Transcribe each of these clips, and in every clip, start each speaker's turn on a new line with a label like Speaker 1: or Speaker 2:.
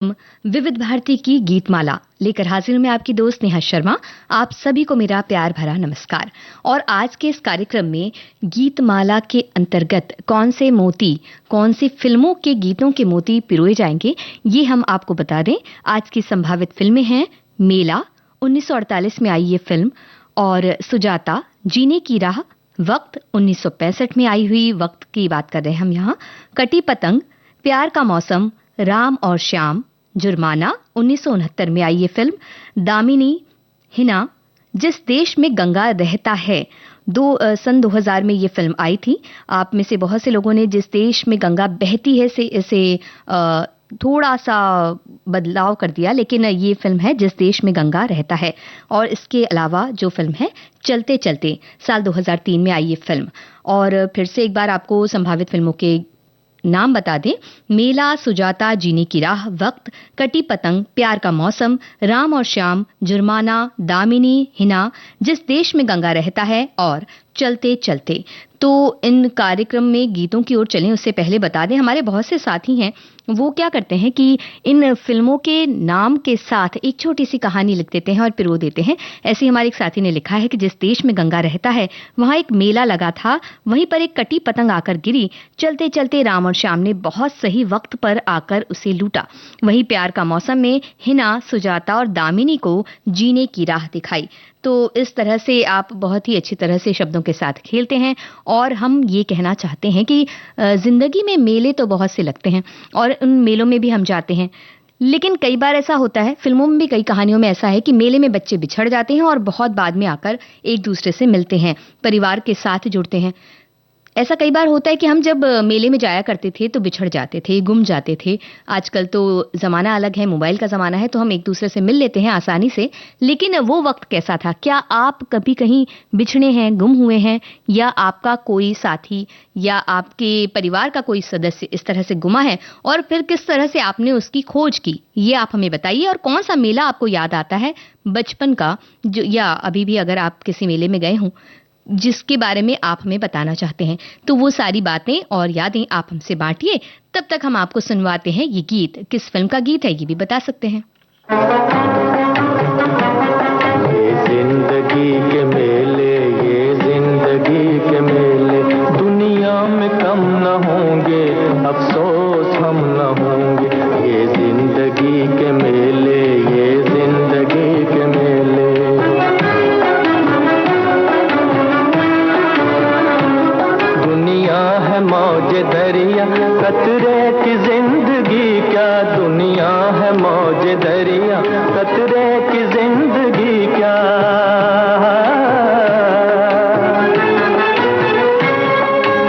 Speaker 1: विविध भारती की गीतमाला लेकर हाजिर हूं मैं आपकी दोस्त नेहा शर्मा। आप सभी को मेरा प्यार भरा नमस्कार। और आज के इस कार्यक्रम में गीतमाला के अंतर्गत कौन से मोती, कौन सी फिल्मों के गीतों के मोती पिरोए जाएंगे, ये हम आपको बता दें। आज की संभावित फिल्में हैं मेला 1948 में आई ये फिल्म, और सुजाता, जीने की राह, वक्त 1965 में आई हुई वक्त की बात कर रहे हैं हम यहाँ, कटी पतंग, प्यार का मौसम, राम और श्याम, जुर्माना 1969 में आई ये फिल्म, दामिनी, हिना, जिस देश में गंगा रहता है, सन 2000 में ये फिल्म आई थी। आप में से बहुत से लोगों ने जिस देश में गंगा बहती है से इसे थोड़ा सा बदलाव कर दिया, लेकिन ये फिल्म है जिस देश में गंगा रहता है। और इसके अलावा जो फिल्म है चलते चलते, साल 2003 में आई ये फिल्म। और फिर से एक बार आपको संभावित फिल्मों के नाम बता दें। मेला, सुजाता, जीने की राह, वक्त, कटी पतंग, प्यार का मौसम, राम और श्याम, जुर्माना, दामिनी, हिना, जिस देश में गंगा रहता है और चलते चलते। तो इन कार्यक्रम में गीतों की ओर चलें उससे पहले बता दें, हमारे बहुत से साथी हैं, वो क्या करते हैं कि इन फिल्मों के नाम के साथ एक छोटी सी कहानी लिख देते हैं और पिरो देते हैं। ऐसे ही हमारे एक साथी ने लिखा है कि जिस देश में गंगा रहता है वहां एक मेला लगा था, वहीं पर एक कटी पतंग आकर गिरी, चलते चलते राम और श्याम ने बहुत सही वक्त पर आकर उसे लूटा। वहीं प्यार का मौसम में हिना, सुजाता और दामिनी को जीने की राह दिखाई। तो इस तरह से आप बहुत ही अच्छी तरह से शब्दों के साथ खेलते हैं। और हम ये कहना चाहते हैं कि जिंदगी में मेले तो बहुत से लगते हैं और उन मेलों में भी हम जाते हैं, लेकिन कई बार ऐसा होता है, फिल्मों में भी कई कहानियों में ऐसा है कि मेले में बच्चे बिछड़ जाते हैं और बहुत बाद में आकर एक दूसरे से मिलते हैं, परिवार के साथ जुड़ते हैं। ऐसा कई बार होता है कि हम जब मेले में जाया करते थे तो बिछड़ जाते थे, गुम जाते थे। आजकल तो ज़माना अलग है, मोबाइल का ज़माना है, तो हम एक दूसरे से मिल लेते हैं आसानी से। लेकिन वो वक्त कैसा था? क्या आप कभी कहीं बिछड़े हैं, गुम हुए हैं, या आपका कोई साथी या आपके परिवार का कोई सदस्य इस तरह से गुमा है, और फिर किस तरह से आपने उसकी खोज की, ये आप हमें बताइए। और कौन सा मेला आपको याद आता है बचपन का, जो या अभी भी अगर आप किसी मेले में गए हों, जिसके बारे में आप हमें बताना चाहते हैं, तो वो सारी बातें और यादें आप हमसे बांटिए। तब तक हम आपको सुनवाते हैं ये गीत। किस फिल्म का गीत है ये भी बता सकते हैं।
Speaker 2: ये जिंदगी के मेले, ये जिंदगी के मेले, दुनिया में कम न होंगे, अफसोस हम न होंगे। ये जिंदगी के मेले, ये जिंदगी के मेले। मौज दरिया, कतरे की जिंदगी क्या, दुनिया है मौज दरिया, कतरे की जिंदगी क्या।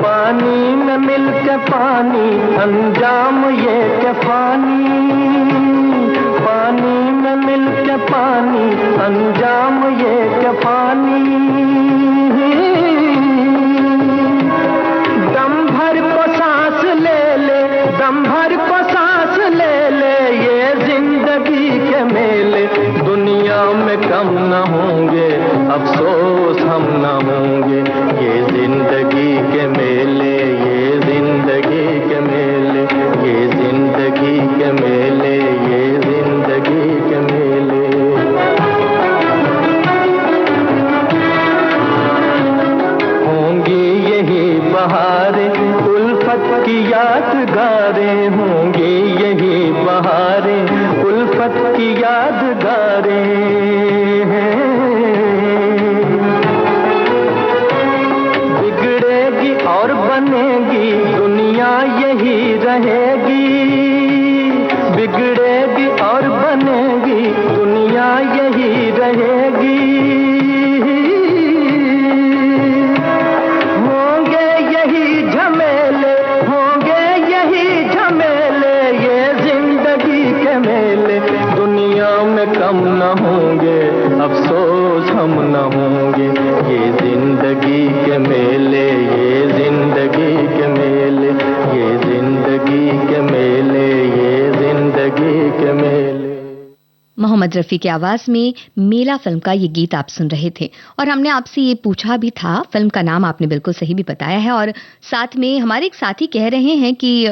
Speaker 2: पानी में मिलके पानी, अंजाम ये के फानी, पानी में मिलके पानी, अंजाम ये के फानी। दम भर को सांस ले ले, ये जिंदगी के मेले, दुनिया में कम न होंगे, अफसोस हम न होंगे। ये जिंदगी के मेले, ये जिंदगी के मेले, ये जिंदगी के मेले, ये जिंदगी के मेले। होंगी यही बहारें, उल्फत की यादगारें, होंगी यही बहारें, उल्फत की यादगारें। बिगड़ेगी और बनेगी, दुनिया यही रहेगी। बिगड़ेगी और बनेगी, दुनिया यही रहेगी। होंगे यही झमेले, होंगे यही झमेले, ये जिंदगी के मेले, दुनिया में कम न होंगे, अफसोस हम न होंगे। ये जिंदगी के मेले, ये जिंदगी के मेले, ये जिंदगी के मेले, ये जिंदगी के मेले।
Speaker 1: मोहम्मद रफ़ी की आवाज में मेला फिल्म का ये गीत आप सुन रहे थे। और हमने आपसे ये पूछा भी था, फिल्म का नाम आपने बिल्कुल सही भी बताया है। और साथ में हमारे एक साथी कह रहे हैं कि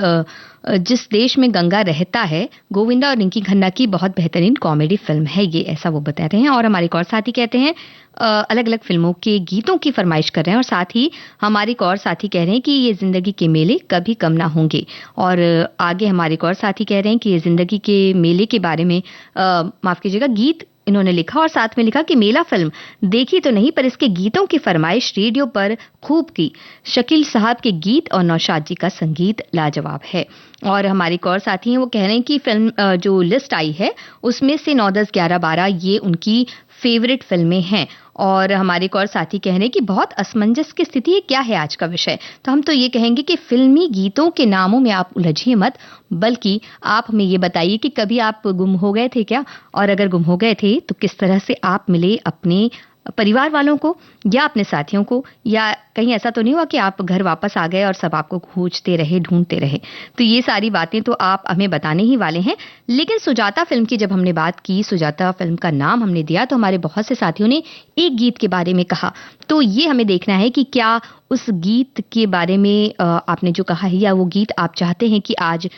Speaker 1: जिस देश में गंगा रहता है, गोविंदा और रिंकी खन्ना की बहुत बेहतरीन कॉमेडी फिल्म है ये, ऐसा वो बता रहे हैं। और हमारे एक और साथी कहते हैं अलग अलग फिल्मों के गीतों की फरमाइश कर रहे हैं, और साथ ही हमारे एक और साथी कह रहे हैं कि ये जिंदगी के मेले कभी कम ना होंगे। और आगे हमारे एक और साथी कह रहे हैं कि ये जिंदगी के मेले के बारे में माफ कीजिएगा गीत इन्होंने लिखा, और साथ में लिखा कि मेला फिल्म देखी तो नहीं पर इसके गीतों की फरमाइश रेडियो पर खूब की। शकील साहब के गीत और नौशाद जी का संगीत लाजवाब है। और हमारे एक और साथी हैं, वो कह रहे हैं कि फिल्म जो लिस्ट आई है उसमें से 9, 10, 11, 12 ये उनकी फेवरेट फिल्में हैं। और हमारे एक और साथी कह रहे हैं कि बहुत असमंजस की स्थिति है, क्या है आज का विषय? तो हम तो ये कहेंगे कि फिल्मी गीतों के नामों में आप उलझिए मत, बल्कि आप हमें ये बताइए कि कभी आप गुम हो गए थे क्या? और अगर गुम हो गए थे तो किस तरह से आप मिले अपने परिवार वालों को या अपने साथियों को, या कहीं ऐसा तो नहीं हुआ कि आप घर वापस आ गए और सब आपको खोजते रहे, ढूंढते रहे? तो ये सारी बातें तो आप हमें बताने ही वाले हैं। लेकिन सुजाता फिल्म की जब हमने बात की, सुजाता फिल्म का नाम हमने दिया, तो हमारे बहुत से साथियों ने एक गीत के बारे में कहा। तो ये हमें देखना है कि क्या उस गीत के बारे में आपने जो कहा है, या वो गीत आप चाहते हैं कि आज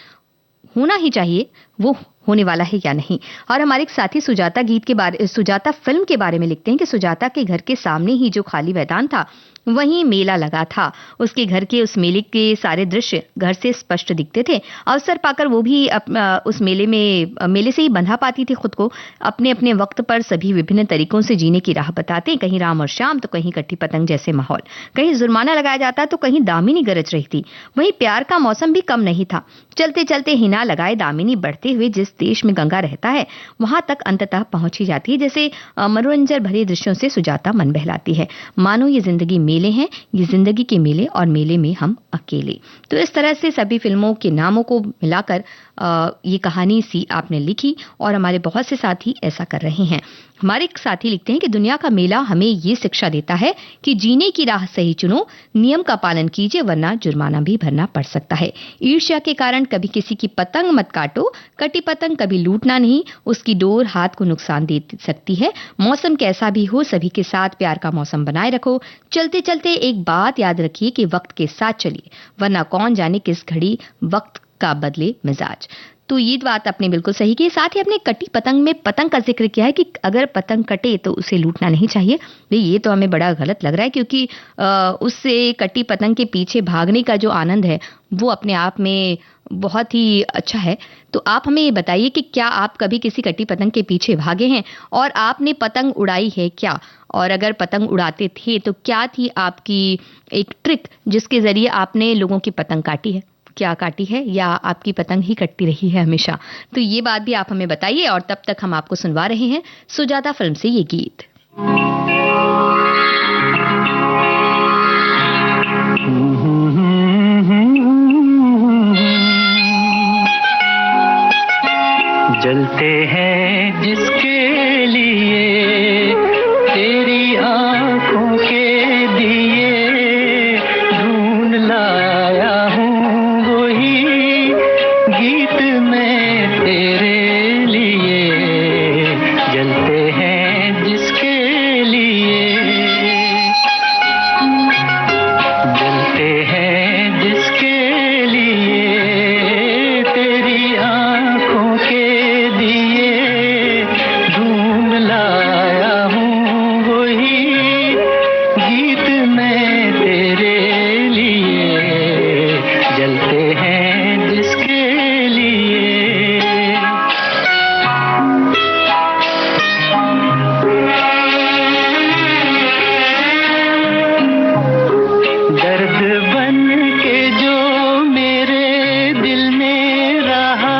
Speaker 1: होना ही चाहिए, वो होने वाला है या नहीं। और हमारे एक साथी सुजाता फिल्म के बारे में लिखते हैं कि सुजाता के घर के सामने ही जो खाली मैदान था वहीं मेला लगा था। उसके घर के उस मेले के सारे दृश्य घर से स्पष्ट दिखते थे। अवसर पाकर वो भी उस मेले से ही बंधा पाती थी खुद को। अपने अपने वक्त पर सभी विभिन्न तरीकों से जीने की राह बताते, कहीं राम और श्याम तो कहीं कट्टी पतंग जैसे माहौल, कहीं जुर्माना लगाया जाता तो कहीं दामिनी गरज रही थी। वहीं प्यार का मौसम भी कम नहीं था। चलते चलते हिना लगाए दामिनी बढ़ते हुए जिस देश में गंगा रहता है वहां तक अंततः पहुंची जाती है। जैसे मनोरंजन भरे दृश्यों से सुजाता मन बहलाती है। मानो ये जिंदगी मेले हैं, ये जिंदगी के मेले और मेले में हम अकेले। तो इस तरह से सभी फिल्मों के नामों को मिलाकर ये कहानी सी आपने लिखी, और हमारे बहुत से साथी ऐसा कर रहे हैं। हमारे एक साथी लिखते हैं कि दुनिया का मेला हमें ये शिक्षा देता है कि जीने की राह सही चुनो, नियम का पालन कीजिए वरना जुर्माना भी भरना पड़ सकता है। ईर्ष्या के कारण कभी किसी की पतंग मत काटो, कटी पतंग कभी लूटना नहीं, उसकी डोर हाथ को नुकसान दे सकती है। मौसम कैसा भी हो सभी के साथ प्यार का मौसम बनाए रखो। चलते चलते एक बात याद रखिए कि वक्त के साथ चलिए, वरना कौन जाने किस घड़ी वक्त का बदले मिजाज। तो ये बात आपने बिल्कुल सही की। साथ ही अपने कटी पतंग में पतंग का जिक्र किया है कि अगर पतंग कटे तो उसे लूटना नहीं चाहिए। ये तो हमें बड़ा गलत लग रहा है, क्योंकि उससे कटी पतंग के पीछे भागने का जो आनंद है वो अपने आप में बहुत ही अच्छा है। तो आप हमें ये बताइए कि क्या आप कभी किसी कटी पतंग के पीछे भागे हैं और आपने पतंग उड़ाई है क्या? और अगर पतंग उड़ाते थे तो क्या थी आपकी एक ट्रिक जिसके जरिए आपने लोगों की पतंग काटी है? क्या काटी है, या आपकी पतंग ही कटती रही है हमेशा? तो ये बात भी आप हमें बताइए। और तब तक हम आपको सुनवा रहे हैं सुजाता फिल्म से ये गीत।
Speaker 2: जलते हैं जिसके लिए तेरी आंखों के दिए, ढूंढ लाया हूँ वही गीत मैं तेरे लिए। जलते हैं जिसके लिए, जलते हैं जिसके लिए तेरी आंखों के दिए, ढूंढ लाया हूँ वही गीत मैं तेरे लिए। जलते हैं जिसके लिए। दर्द बन के जो मेरे दिल में रहा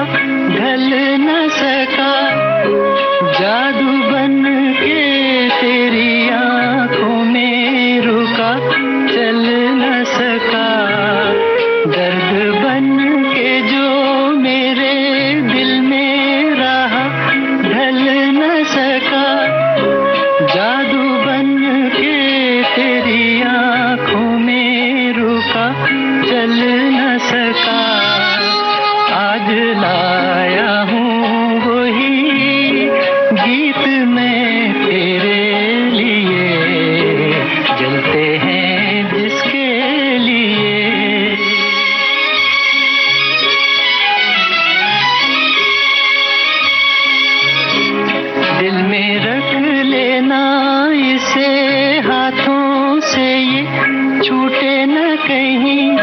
Speaker 2: ढल न सका, जादू बन के तेरी आंखों में रुका चल न सका। दर्द बन के जो मेरे दिल में रहा ढल न सका, जादू बन के तेरी आंखों में रुका चल न सका। आज लाया हूँ वही गीत मैं तेरे लिए। जलते हैं जिसके लिए। दिल में रख लेना इसे, हाथों से ये छूटे न कहीं।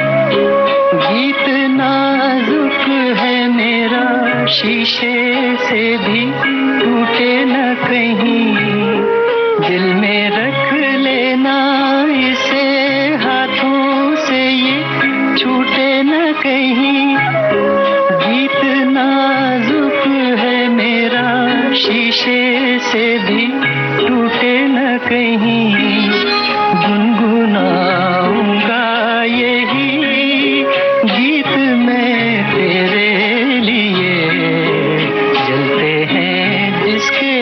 Speaker 2: गीत नाजुक है मेरा, शीशे से भी टूटे न कहीं। दिल में रख लेना इसे, हाथों से ये छूटे न कहीं। गीत नाजुक है मेरा, शीशे से भी टूटे न कहीं। गुनगुनाऊंगा यही गीत मैं तेरे लिए, जलते हैं जिसके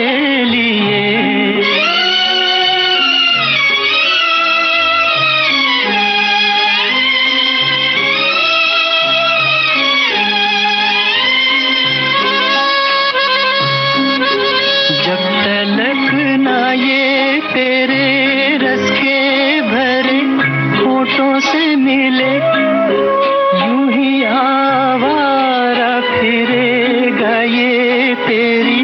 Speaker 2: लिए। जब तलक ना ये तेरे रस के भरे होठों से मिले, यूं ही आवारा फिरेगा ये तेरी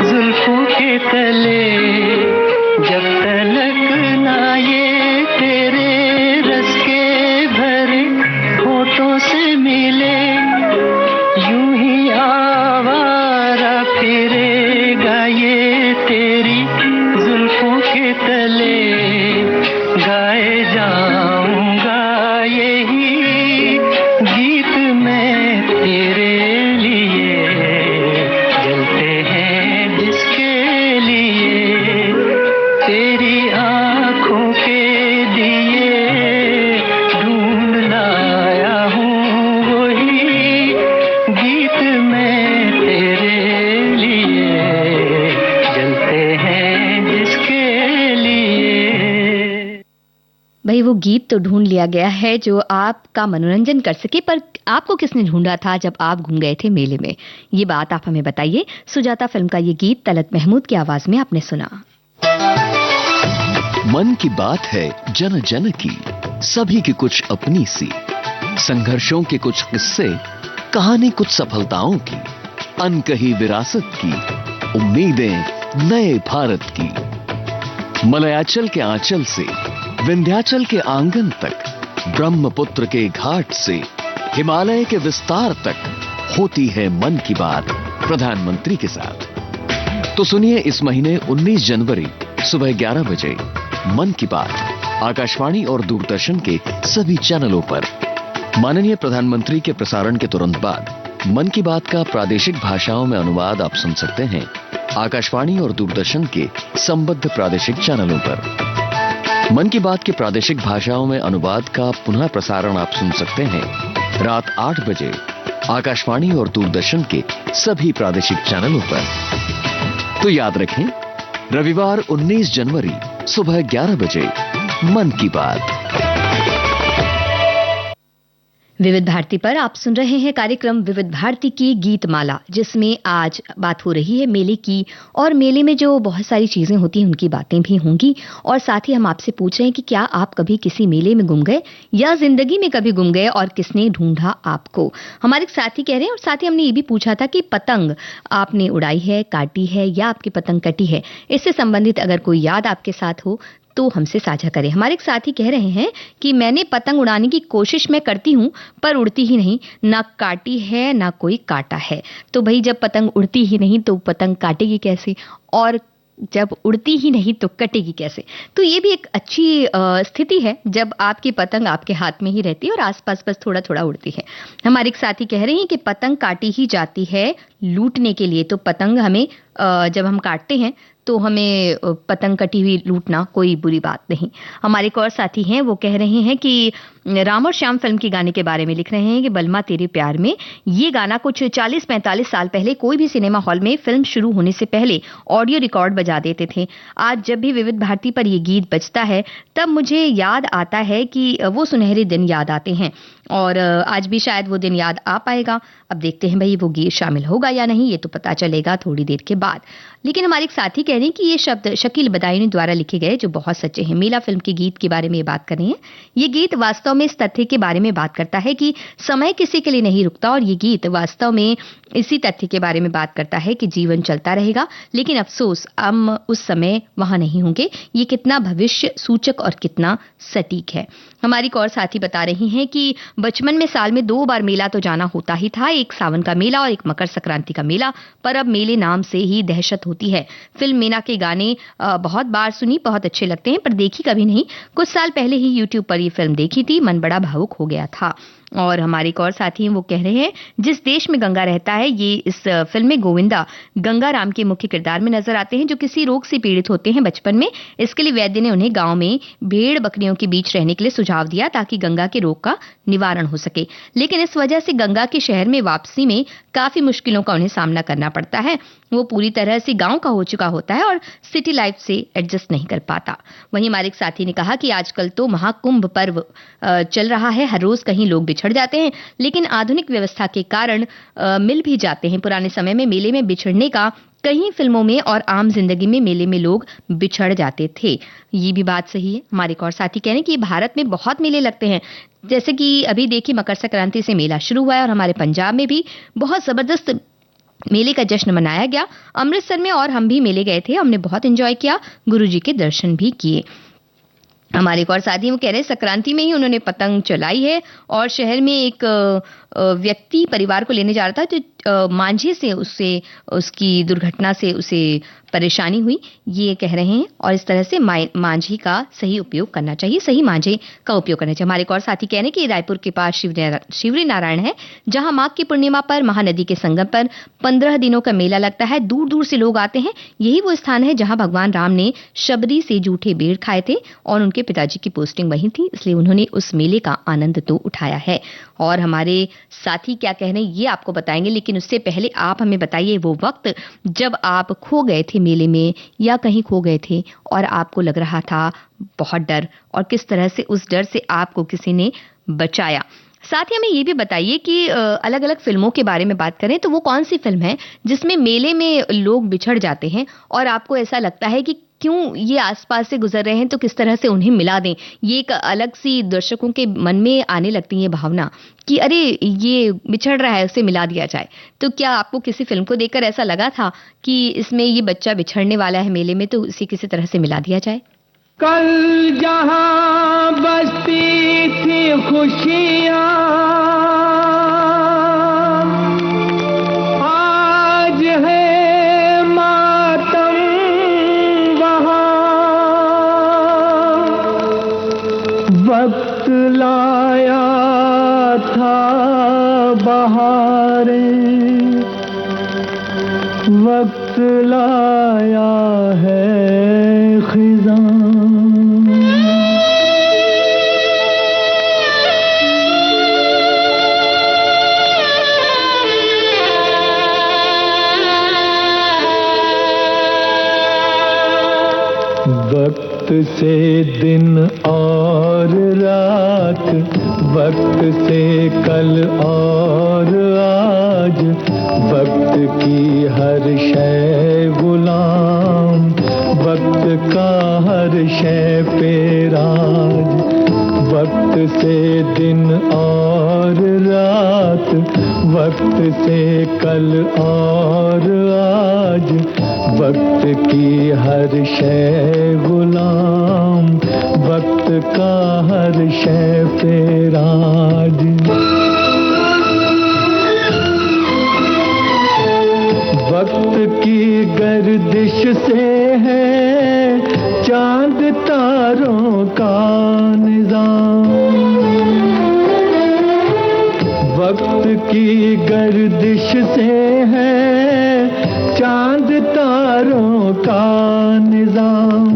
Speaker 2: जुल्फों के तले। जब तलक ना ये तेरे रस के भरे होठों से मिले, यूं ही आवारा फिरेगा ये तेरी जुल्फों के तले। गाए जाऊंगा यही गीत मैं तेरे लिए, जलते हैं जिसके लिए। तेरी आंखों के दिए ढूंढ लाया हूँ वही गीत मैं तेरे लिए, जलते हैं जिसके लिए।
Speaker 1: भाई वो गीत तो ढूंढ लिया गया है जो आपका मनोरंजन कर सके, पर आपको किसने ढूंढा था जब आप घूम गए थे मेले में? ये बात आप हमें बताइए। सुजाता फिल्म का ये गीत तलत महमूद की आवाज में आपने सुना।
Speaker 3: मन की बात है जन जन की, सभी की कुछ अपनी सी, संघर्षों के कुछ किस्से, कहानी कुछ सफलताओं की, अनकही विरासत की, उम्मीदें नए भारत की। मलयाचल के आंचल से विंध्याचल के आंगन तक, ब्रह्मपुत्र के घाट से हिमालय के विस्तार तक होती है मन की बात प्रधानमंत्री के साथ। तो सुनिए इस महीने 19 जनवरी सुबह 11 बजे मन की बात आकाशवाणी और दूरदर्शन के सभी चैनलों पर। माननीय प्रधानमंत्री के प्रसारण के तुरंत बाद मन की बात का प्रादेशिक भाषाओं में अनुवाद आप सुन सकते हैं आकाशवाणी और दूरदर्शन के संबद्ध प्रादेशिक चैनलों पर। मन की बात के प्रादेशिक भाषाओं में अनुवाद का पुनः प्रसारण आप सुन सकते हैं रात 8 बजे आकाशवाणी और दूरदर्शन के सभी प्रादेशिक चैनलों पर। तो याद रखें, रविवार 19 जनवरी सुबह 11 बजे मन की बात।
Speaker 1: विविध भारती पर आप सुन रहे हैं कार्यक्रम विविध भारती की गीत माला, जिसमें आज बात हो रही है मेले की, और मेले में जो बहुत सारी चीजें होती हैं उनकी बातें भी होंगी। और साथ ही हम आपसे पूछ रहे हैं कि क्या आप कभी किसी मेले में गुम गए या जिंदगी में कभी गुम गए और किसने ढूंढा आपको? हमारे एक साथी कह रहे हैं, और साथ ही हमने ये भी पूछा था कि पतंग आपने उड़ाई है, काटी है या आपकी पतंग कटी है? इससे संबंधित अगर कोई याद आपके साथ हो तो हमसे साझा करें। हमारे एक साथी कह रहे हैं कि मैंने पतंग उड़ाने की कोशिश मैं करती हूँ पर उड़ती ही नहीं, ना काटी है ना कोई काटा है। तो भाई जब पतंग उड़ती ही नहीं तो पतंग काटेगी कैसे, और जब उड़ती ही नहीं तो कटेगी कैसे? तो ये भी एक अच्छी स्थिति है जब आपकी पतंग आपके हाथ में ही रहती है और आसपास बस थोड़ा थोड़ा उड़ती है। हमारे एक साथी कह रहे हैं कि पतंग काटी ही जाती है लूटने के लिए, तो पतंग हमें जब हम काटते हैं तो हमें पतंग कटी हुई लूटना कोई बुरी बात नहीं। हमारे एक और साथी हैं, वो कह रहे हैं कि राम और श्याम फिल्म के गाने के बारे में लिख रहे हैं कि बलमा तेरे प्यार में, ये गाना कुछ 40-45 साल पहले कोई भी सिनेमा हॉल में फिल्म शुरू होने से पहले ऑडियो रिकॉर्ड बजा देते थे। आज जब भी विविध भारती पर ये गीत बजता है तब मुझे याद आता है कि वो सुनहरे दिन याद आते हैं और आज भी शायद वो दिन याद आ पाएगा। अब देखते हैं भाई वो गीत शामिल होगा या नहीं, ये तो पता चलेगा थोड़ी देर के बाद। लेकिन हमारे एक साथी कह रहे हैं कि ये शब्द शकील बदायूनी द्वारा लिखे गए जो बहुत सच्चे हैं। मेला फिल्म के गीत के बारे में ये बात कर रहे हैं। ये गीत वास्तव में इस तथ्य के बारे में बात करता है कि समय किसी के लिए नहीं रुकता, और ये गीत वास्तव में इसी तथ्य के बारे में बात करता है कि जीवन चलता रहेगा, लेकिन अफसोस हम उस समय वहां नहीं होंगे। ये कितना भविष्य सूचक और कितना सटीक है। हमारी एक और साथी बता रही हैं कि बचपन में साल में 2 बार मेला तो जाना होता ही था, एक सावन का मेला और एक मकर संक्रांति का मेला, पर अब मेले नाम से ही दहशत होती है। फिल्म मेला के गाने बहुत बार सुनी, बहुत अच्छे लगते हैं, पर देखी कभी नहीं। कुछ साल पहले ही यूट्यूब पर ये फिल्म देखी थी, मन बड़ा भावुक हो गया था। और हमारे एक और साथी हैं, वो कह रहे हैं जिस देश में गंगा रहता है, ये इस फिल्म में गोविंदा गंगा राम के मुख्य किरदार में नजर आते हैं जो किसी रोग से पीड़ित होते हैं बचपन में। इसके लिए वैद्य ने उन्हें गांव में भेड़ बकरियों के बीच रहने के लिए सुझाव दिया ताकि गंगा के रोग का निवारण हो सके, लेकिन इस वजह से गंगा के शहर में वापसी में काफी मुश्किलों का उन्हें सामना करना पड़ता है। वो पूरी तरह से गांव का हो चुका होता है और सिटी लाइफ से एडजस्ट नहीं कर पाता। वहीं हमारे एक साथी ने कहा कि आजकल तो महाकुंभ पर्व चल रहा है, हर रोज कहीं लोग बिछड़ जाते हैं, लेकिन आधुनिक व्यवस्था के कारण मिल भी जाते हैं। पुराने समय में मेले में बिछड़ने का कई फिल्मों में और आम जिंदगी में मेले में लोग बिछड़ जाते थे। ये भी बात सही है। हमारे एक और साथी कह रहे हैं कि भारत में बहुत मेले लगते हैं, जैसे कि अभी देखिए मकर संक्रांति से मेला शुरू हुआ है और हमारे पंजाब में भी बहुत जबरदस्त मेले का जश्न मनाया गया। अमृतसर में और हम भी मेले गए थे, हमने बहुत एंजॉय किया, गुरुजी के दर्शन भी किए। हमारे एक और साथी वो कह रहे हैं संक्रांति में ही उन्होंने पतंग चलाई है और शहर में एक व्यक्ति परिवार को लेने जा रहा था तो मांझे से उसकी दुर्घटना से उसे परेशानी हुई, ये कह रहे हैं। और इस तरह से मांझे का सही उपयोग करना चाहिए, सही मांझे का उपयोग करना चाहिए। हमारे एक और साथी कह रहे हैं कि रायपुर के पास शिवरी नारायण है, जहां माघ की पूर्णिमा पर महानदी के संगम पर 15 दिनों का मेला लगता है। दूर दूर से लोग आते हैं। यही वो स्थान है जहां भगवान राम ने शबरी से जूठे भेड़ खाए थे और उनके पिताजी की पोस्टिंग वहीं थी, इसलिए उन्होंने उस मेले का आनंद तो उठाया है। और हमारे साथी क्या कह रहे हैं ये आपको बताएंगे, लेकिन उससे पहले आप हमें बताइए वो वक्त जब आप खो गए थे मेले में या कहीं खो गए थे और आपको लग रहा था बहुत डर, और किस तरह से उस डर से आपको किसी ने बचाया। साथ ही हमें ये भी बताइए कि अलग अलग फिल्मों के बारे में बात करें तो वो कौन सी फिल्म है जिसमें मेले में लोग बिछड़ जाते हैं और आपको ऐसा लगता है कि क्यों ये आसपास से गुजर रहे हैं तो किस तरह से उन्हें मिला दें। ये एक अलग सी दर्शकों के मन में आने लगती है भावना कि अरे ये बिछड़ रहा है, उसे मिला दिया जाए। तो क्या आपको किसी फिल्म को देखकर ऐसा लगा था कि इसमें ये बच्चा बिछड़ने वाला है मेले में, तो उसे किसी तरह से मिला दिया जाए?
Speaker 2: कल जहां बसती थी खुशियां, आज है मातम वहां। वक्त लाया था बहारें, वक्त लाया है खिज़ां। वक्त से दिन और रात, वक्त से कल और आज, वक्त की हर शय गुलाम, वक्त का हर शय पे राज। वक्त से दिन और रात, वक्त से कल और आज, वक्त की हर शय गुलाम, वक्त का हर शय पे राज। वक्त की गर्दिश से है चांद तारों का निजाम। वक्त की गर्दिश से है चांद तारों का निजाम।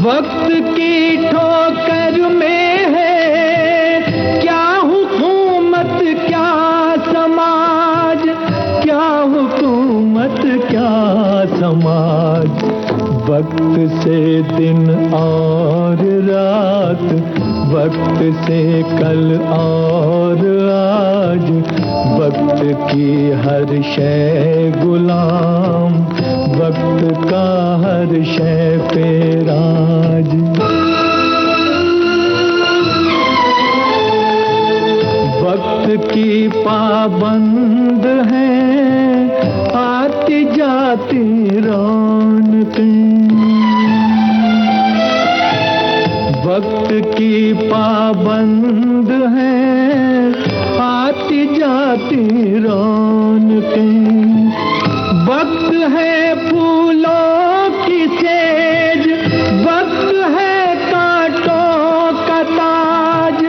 Speaker 2: वक्त की ठोकर में है क्या हुकूमत क्या समाज, क्या हुकूमत क्या समाज। वक्त से दिन और रात, वक्त से कल और आज, वक्त की हर शय गुलाम, वक्त का हर शय पे राज। वक्त की पाबंद है आती जाती रौनकें, वक्त की पाबंद है आती जाती रौनकें। वक्त है फूलों की सेज, वक्त है कांटों का ताज,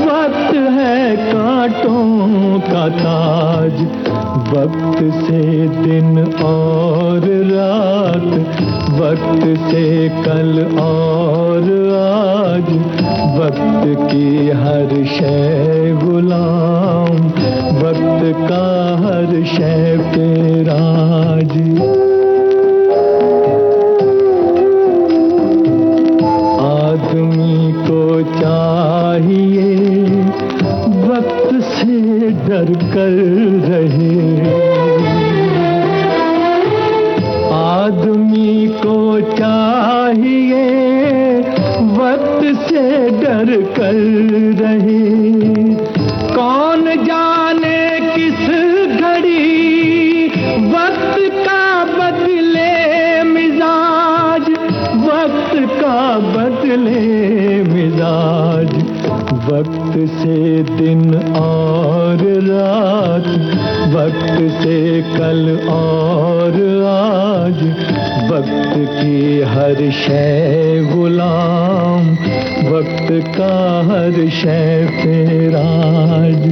Speaker 2: वक्त है कांटों का ताज। वक्त से दिन और रात, वक्त से कल और आज, वक्त की हर शय गुलाम, वक्त का हर शय पे राज। आदमी को चाहिए वक्त से डर कर रहे, आदमी को चाहिए वक्त से डर कर रहे। कौन जाने किस घड़ी वक्त का बदले मिजाज, वक्त का बदले मिजाज। वक्त से दिन और रात, वक्त से कल और आज, वक्त की हर शय गुलाम, वक्त का हर शय पे राज।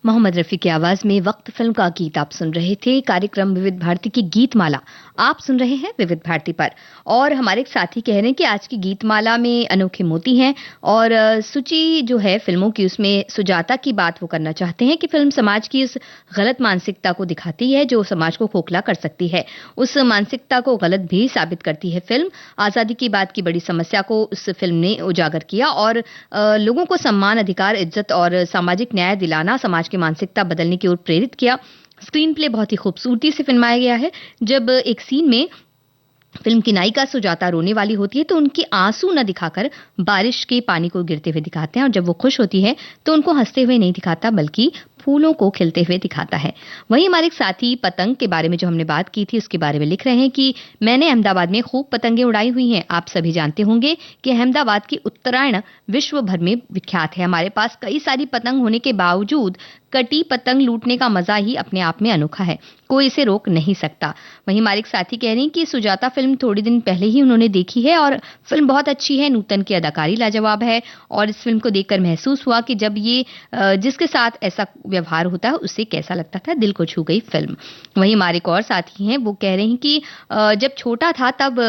Speaker 1: मोहम्मद रफ़ी की आवाज में वक्त फिल्म का गीत आप सुन रहे थे। कार्यक्रम विविध भारती की गीतमाला आप सुन रहे हैं विविध भारती पर, और हमारे एक साथी कह रहे हैं कि आज की गीतमाला में अनोखे मोती हैं, और सूची जो है फिल्मों की उसमें सुजाता की बात वो करना चाहते हैं कि फिल्म समाज की उस गलत मानसिकता को दिखाती है जो समाज को खोखला कर सकती है। उस मानसिकता को गलत भी साबित करती है फिल्म। आज़ादी की बात की बड़ी समस्या को उस फिल्म ने उजागर किया और लोगों को सम्मान, अधिकार, इज्जत और सामाजिक न्याय दिलाना, समाज की मानसिकता बदलने की ओर प्रेरित किया। स्क्रीन प्ले बहुत ही खूबसूरती से फिल्माया गया है। जब एक सीन में फिल्म की नायिका सुजाता रोने वाली होती है तो उनके आंसू न दिखाकर बारिश के पानी को गिरते हुए दिखाते हैं, और जब वो खुश होती है तो उनको हंसते हुए नहीं दिखाता बल्कि फूलों को खिलते हुए दिखाता है। वहीं हमारे एक साथी पतंग के बारे में जो हमने बात की थी उसके बारे में लिख रहे हैं कि मैंने अहमदाबाद में खूब पतंगें उड़ाई हुई हैं। आप सभी जानते होंगे कि अहमदाबाद की उत्तरायण विश्व भर में विख्यात है। हमारे पास कई सारी पतंग होने के बावजूद कटी पतंग लूटने का मजा ही अपने आप में अनोखा है, कोई इसे रोक नहीं सकता। वहीं हमारे एक साथी कह रहे हैं कि सुजाता फिल्म थोड़ी दिन पहले ही उन्होंने देखी है और फिल्म बहुत अच्छी है। नूतन की अदाकारी लाजवाब है और इस फिल्म को देखकर महसूस हुआ कि जब ये जिसके साथ ऐसा व्यवहार होता है उससे कैसा लगता था, दिल को छू गई फिल्म। वहीं हमारे एक और साथी हैं, वो कह रहे हैं कि जब छोटा था तब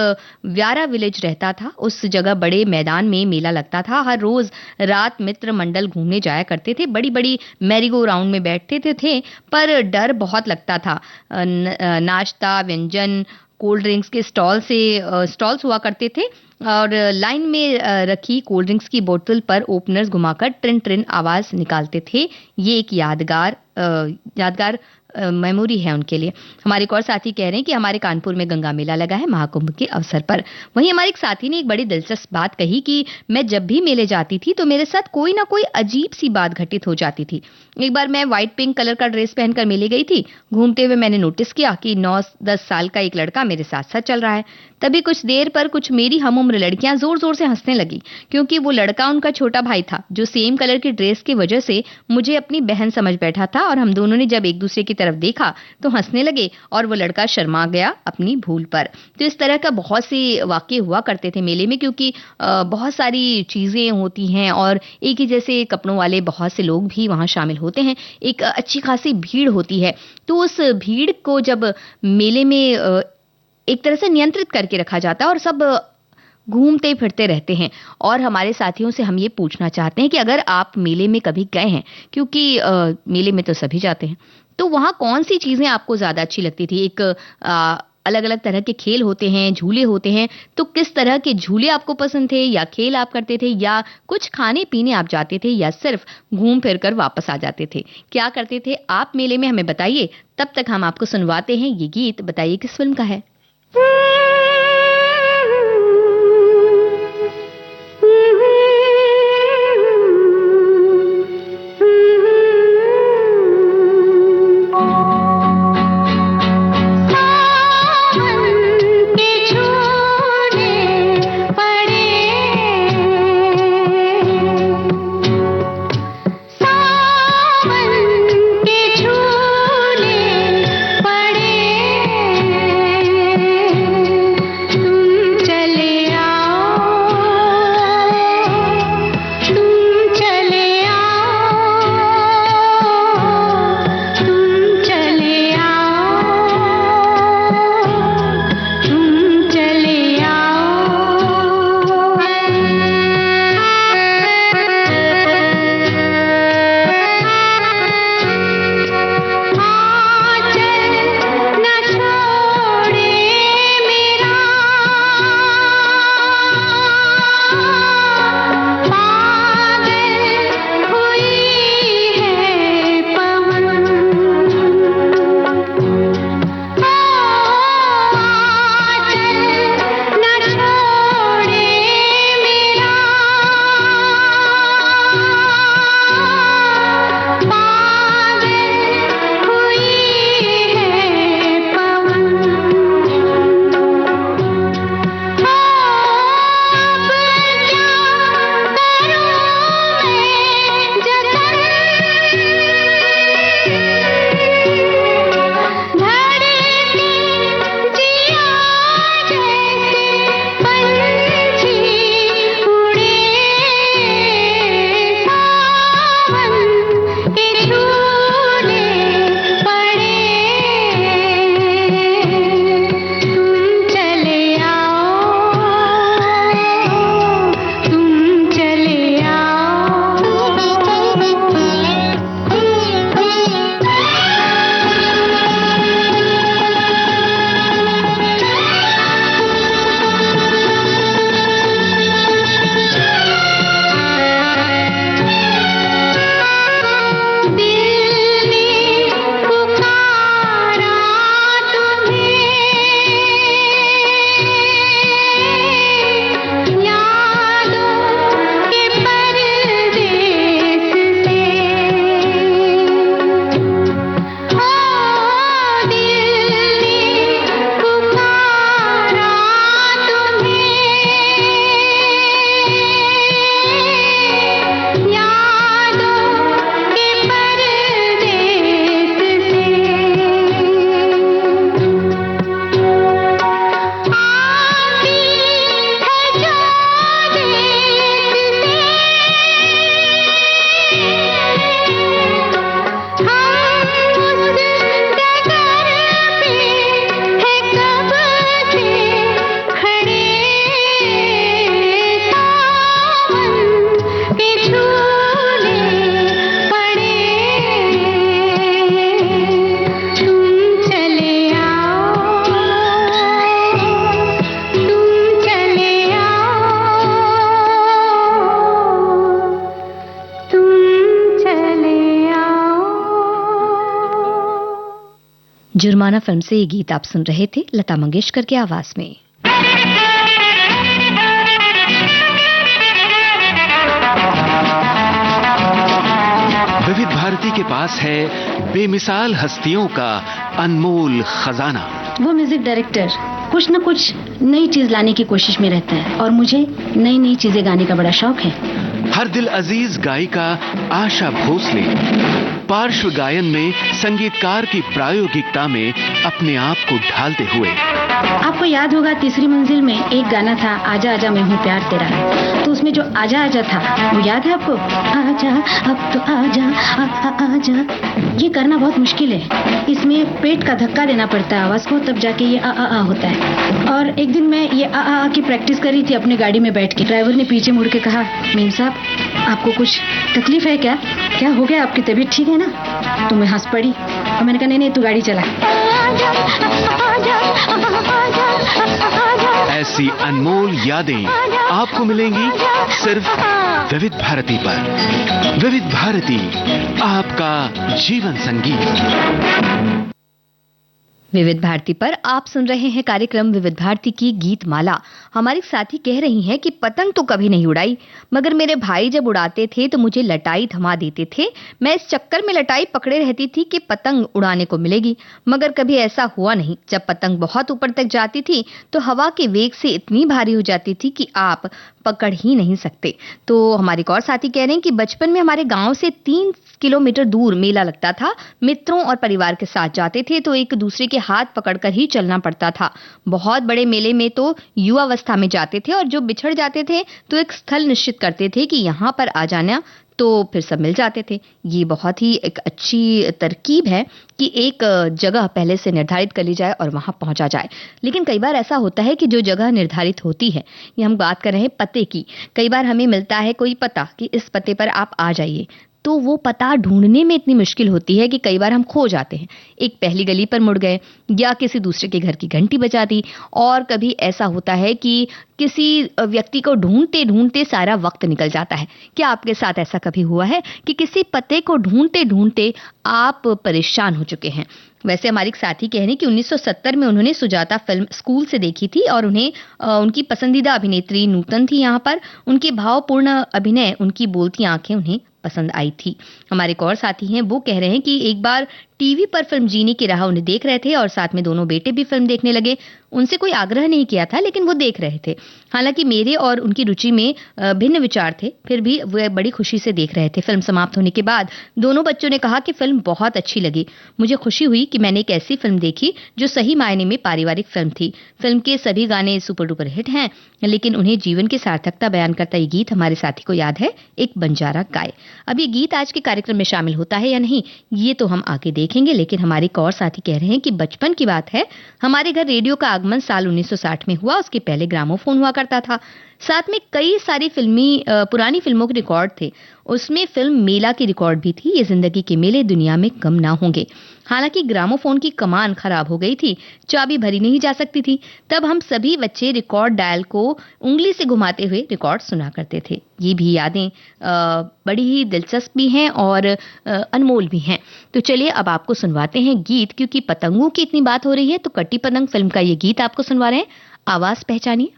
Speaker 1: व्यारा विलेज रहता था, उस जगह बड़े मैदान में मेला लगता था। हर रोज रात मित्र मंडल घूमने जाया करते थे, बड़ी बड़ी मैरीगो राउंड में बैठते थे पर डर बहुत लगता था। नाश्ता, व्यंजन, कोल्ड ड्रिंक्स के स्टॉल्स हुआ करते थे और लाइन में रखी कोल्ड ड्रिंक्स की बोतल पर ओपनर्स घुमाकर ट्रिन ट्रिन आवाज निकालते थे। ये एक यादगार मेमोरी है उनके लिए। हमारे एक और साथी कह रहे हैं कि हमारे कानपुर में गंगा मेला लगा है महाकुंभ के अवसर पर। वहीं हमारे एक साथी ने एक बड़ी दिलचस्प बात कही कि मैं जब भी मेले जाती थी तो मेरे साथ कोई ना कोई अजीब सी बात घटित हो जाती थी। एक बार मैं व्हाइट पिंक कलर का ड्रेस पहनकर मेले गई थी। घूमते हुए मैंने नोटिस किया कि 9-10 साल का एक लड़का मेरे साथ साथ चल रहा है। तभी कुछ देर पर कुछ मेरी हम उम्र लड़कियां जोर जोर से हंसने लगी, क्योंकि वो लड़का उनका छोटा भाई था जो सेम कलर की ड्रेस की वजह से मुझे अपनी बहन समझ बैठा था। और हम दोनों ने जब एक दूसरे की तरफ देखा तो हंसने लगे और वो लड़का शर्मा गया अपनी भूल पर। तो इस तरह का बहुत से वाकये हुआ करते थे मेले में, क्योंकि बहुत सारी चीजें होती हैं और एक ही जैसे कपड़ों वाले बहुत से लोग भी वहां शामिल होते हैं। एक अच्छी खासी भीड़ होती है, तो उस भीड़ को जब मेले में एक तरह से नियंत्रित करके रखा जाता है और सब घूमते फिरते रहते हैं। और हमारे साथियों से हम ये पूछना चाहते हैं कि अगर आप मेले में कभी गए हैं, क्योंकि मेले में तो सभी जाते हैं, तो वहां कौन सी चीजें आपको ज्यादा अच्छी लगती थी? एक अलग अलग तरह के खेल होते हैं, झूले होते हैं, तो किस तरह के झूले आपको पसंद थे, या खेल आप करते थे, या कुछ खाने पीने आप जाते थे, या सिर्फ घूम फिर कर वापस आ जाते थे? क्या करते थे आप मेले में, हमें बताइए। तब तक हम आपको सुनवाते हैं ये गीत। बताइए किस फिल्म का है। जुर्माना फिल्म से ये गीत आप सुन रहे थे लता मंगेशकर की आवाज में।
Speaker 3: विविध भारती के पास है बेमिसाल हस्तियों का अनमोल खजाना।
Speaker 4: वो म्यूजिक डायरेक्टर कुछ न कुछ नई चीज लाने की कोशिश में रहता है और मुझे नई नई चीजें गाने का बड़ा शौक है।
Speaker 3: हर दिल अजीज गायिका आशा भोसले पार्श्व गायन में संगीतकार की प्रायोगिकता में अपने आप को ढालते हुए।
Speaker 4: आपको याद होगा तीसरी मंजिल में एक गाना था आजा आजा मैं हूँ प्यार तेरा, तो उसमें जो आजा आजा था वो याद है आपको? आजा अब तो आजा आजा। ये करना बहुत मुश्किल है, इसमें पेट का धक्का देना पड़ता है आवाज को, तब जाके ये आ होता है। और एक दिन मैं ये आ की प्रैक्टिस कर रही थी अपनी गाड़ी में बैठ के। ड्राइवर ने पीछे मुड़ के कहा, मीम साहब आपको कुछ तकलीफ है क्या? क्या हो गया, आपकी तबीयत ठीक है ना? तो मैं हंस पड़ी और मैंने कहा नहीं तू गाड़ी चला।
Speaker 3: ऐसी अनमोल यादें आपको मिलेंगी सिर्फ विविध भारती पर। विविध भारती, आपका जीवन संगीत।
Speaker 1: विविध भारती पर आप सुन रहे हैं कार्यक्रम विविध भारती की गीत माला। हमारी साथी कह रही हैं कि पतंग तो कभी नहीं उड़ाई, मगर मेरे भाई जब उड़ाते थे तो मुझे लटाई थमा देते थे। मैं इस चक्कर में लटाई पकड़े रहती थी कि पतंग उड़ाने को मिलेगी, मगर कभी ऐसा हुआ नहीं। जब पतंग बहुत ऊपर तक जाती थी तो हवा के वेग से इतनी भारी हो जाती थी कि आप पकड़ ही नहीं सकते। तो हमारे एक और साथी कह रहे हैं कि बचपन में हमारे गांव से 3 किलोमीटर दूर मेला लगता था। मित्रों और परिवार के साथ जाते थे तो एक दूसरे के हाथ पकड़कर ही चलना पड़ता था। बहुत बड़े मेले में तो युवा अवस्था में जाते थे और जो बिछड़ जाते थे तो एक स्थल निश्चित करते थे कि यहाँ पर आ जाना, तो फिर सब मिल जाते थे। ये बहुत ही एक अच्छी तरकीब है कि एक जगह पहले से निर्धारित कर ली जाए और वहां पहुंचा जाए। लेकिन कई बार ऐसा होता है कि जो जगह निर्धारित होती है, ये हम बात कर रहे हैं पते की, कई बार हमें मिलता है कोई पता कि इस पते पर आप आ जाइए, तो वो पता ढूंढने में इतनी मुश्किल होती है कि कई बार हम खो जाते हैं। एक पहली गली पर मुड़ गए या किसी दूसरे के घर की घंटी बजा दी, और कभी ऐसा होता है कि किसी व्यक्ति को ढूंढते ढूंढते सारा वक्त निकल जाता है। क्या आपके साथ ऐसा कभी हुआ है कि किसी पते को ढूंढते ढूंढते आप परेशान हो चुके हैं? वैसे हमारे एक साथी कह रहे हैं कि 1970 में उन्होंने सुजाता फिल्म स्कूल से देखी थी और उन्हें उनकी पसंदीदा अभिनेत्री नूतन थी यहाँ पर। उनके भावपूर्ण अभिनय, उनकी बोलती आंखें उन्हें पसंद आई थी। हमारे एक और साथी हैं, वो कह रहे हैं कि एक बार टीवी पर फिल्म जीने की राह उन्हें देख रहे थे और साथ में दोनों बेटे भी फिल्म देखने लगे। उनसे कोई आग्रह नहीं किया था, लेकिन वो देख रहे थे। हालांकि मेरे और उनकी रुचि में भिन्न विचार थे, फिर भी वे बड़ी खुशी से देख रहे थे। फिल्म समाप्त होने के बाद दोनों बच्चों ने कहा कि फिल्म बहुत अच्छी लगी। मुझे खुशी हुई कि मैंने एक ऐसी फिल्म देखी जो सही मायने में पारिवारिक फिल्म थी। फिल्म के सभी गाने सुपर डुपर हिट हैं, लेकिन उन्हें जीवन की सार्थकता बयान करता ये गीत हमारे साथी को याद है, एक बंजारा गाय। अब ये गीत आज के कार्यक्रम में शामिल होता है या नहीं, ये तो हम आगे देखेंगे। लेकिन हमारे एक और साथी कह रहे हैं कि बचपन की बात है, हमारे घर रेडियो का आगमन साल 1960 में हुआ। उसके पहले ग्रामोफोन हुआ करता था, साथ में कई सारी पुरानी फिल्मों के रिकॉर्ड थे। उसमें फिल्म मेला की रिकॉर्ड भी थी, ये जिंदगी के मेले दुनिया में कम ना होंगे। हालांकि ग्रामोफोन की कमान खराब हो गई थी, चाबी भरी नहीं जा सकती थी। तब हम सभी बच्चे रिकॉर्ड डायल को उंगली से घुमाते हुए रिकॉर्ड सुना करते थे। ये भी यादें बड़ी ही दिलचस्प भी हैं और अनमोल भी हैं। तो चलिए अब आपको सुनवाते हैं गीत, क्योंकि पतंगों की इतनी बात हो रही है तो कटी पतंग फिल्म का ये गीत आपको सुनवा रहे हैं। आवाज पहचानिए।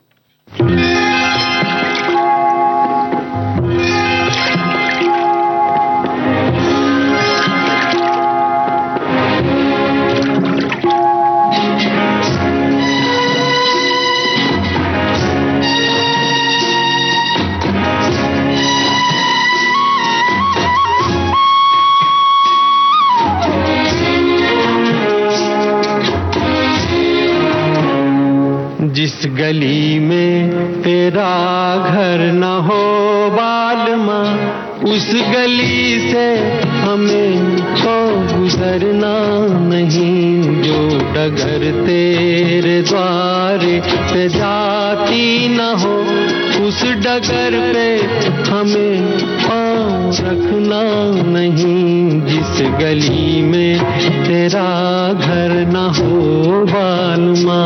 Speaker 2: जिस गली में तेरा घर न हो बालमा, उस गली से हमें तो गुजरना नहीं। जो डगर तेरे द्वारे पे जाती न हो, उस डगर पे हमें पाँव रखना नहीं। जिस गली में तेरा घर न हो बालमा।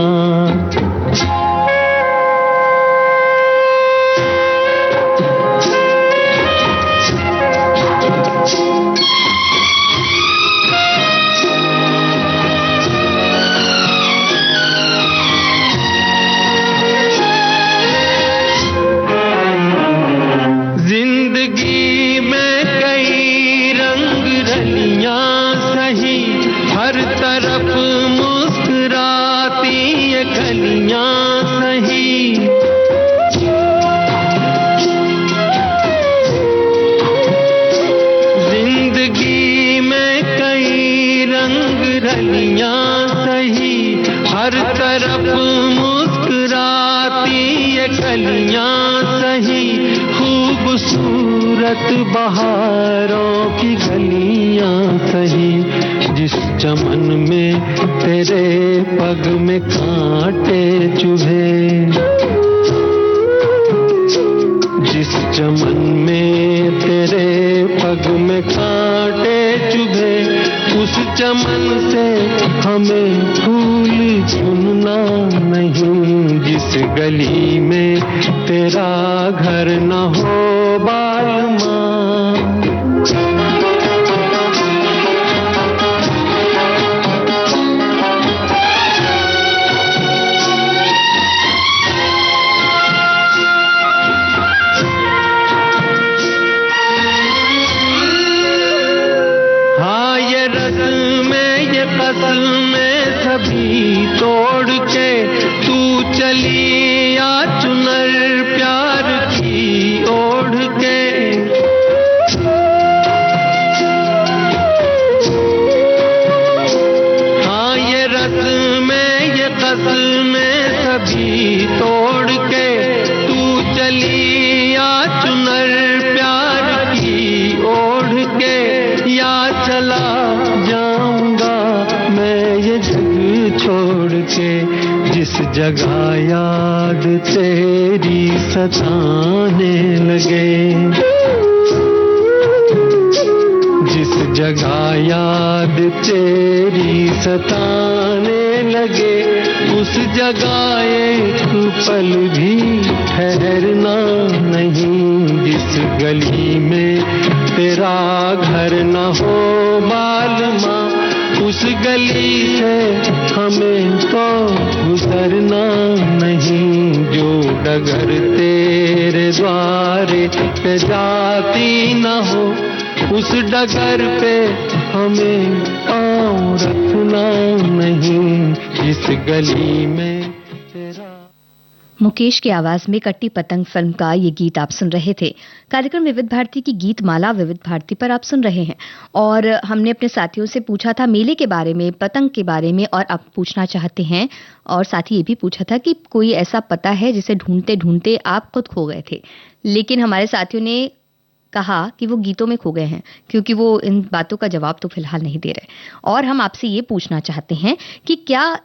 Speaker 2: जिंदगी में कई रंग रलियां सही, हर तरफ मुस्कुराती ये कलियां सही। जिंदगी में कई रंग रलियां सही, हर तरफ मुस्कुराती ये कलियां सही। खूबसूरत बहारों की गलियां सही, जिस चमन में तेरे पग में कांटे चुभे। जिस चमन में तेरे पग में कांटे चुभे, उस चमन से हमें फूल चुनना नहीं। जिस गली में तेरा घर न हो बालमा। हाँ ये रस्म में ये कसम में सभी तोड़ के तू चली आ चुनर प्यार की ओढ़ के। हाँ ये रस्म में ये कसम में सभी तोड़ के तू चली आ चुनर प्यार की ओढ़ के। या चला जाऊंगा मैं ये जग छोड़ के, जिस जगह याद तेरी सताने लगे। जिस जगह याद तेरी सताने लगे, उस जगह एक पल भी ठहरना नहीं। जिस गली में तेरा घर न हो बालमा, उस गली से हमें तो गुजरना नहीं। जो डगर तेरे द्वारे पे जाती न हो, उस डगर पे हमें पाँव रखना नहीं। जिस गली में तेरा।
Speaker 1: मुकेश की आवाज में कट्टी पतंग फिल्म का ये गीत आप सुन रहे थे। कार्यक्रम विविध भारती की गीत माला विविध भारती पर आप सुन रहे हैं और हमने अपने साथियों से पूछा था मेले के बारे में, पतंग के बारे में, और आप पूछना चाहते हैं और साथ ही ये भी पूछा था कि कोई ऐसा पता है जिसे ढूंढते ढूंढते आप खुद खो गए थे। लेकिन हमारे साथियों ने कहा कि वो गीतों में खो गए हैं क्योंकि वो इन बातों का जवाब तो फिलहाल नहीं दे रहे। और हम आपसे ये पूछना चाहते हैं कि क्या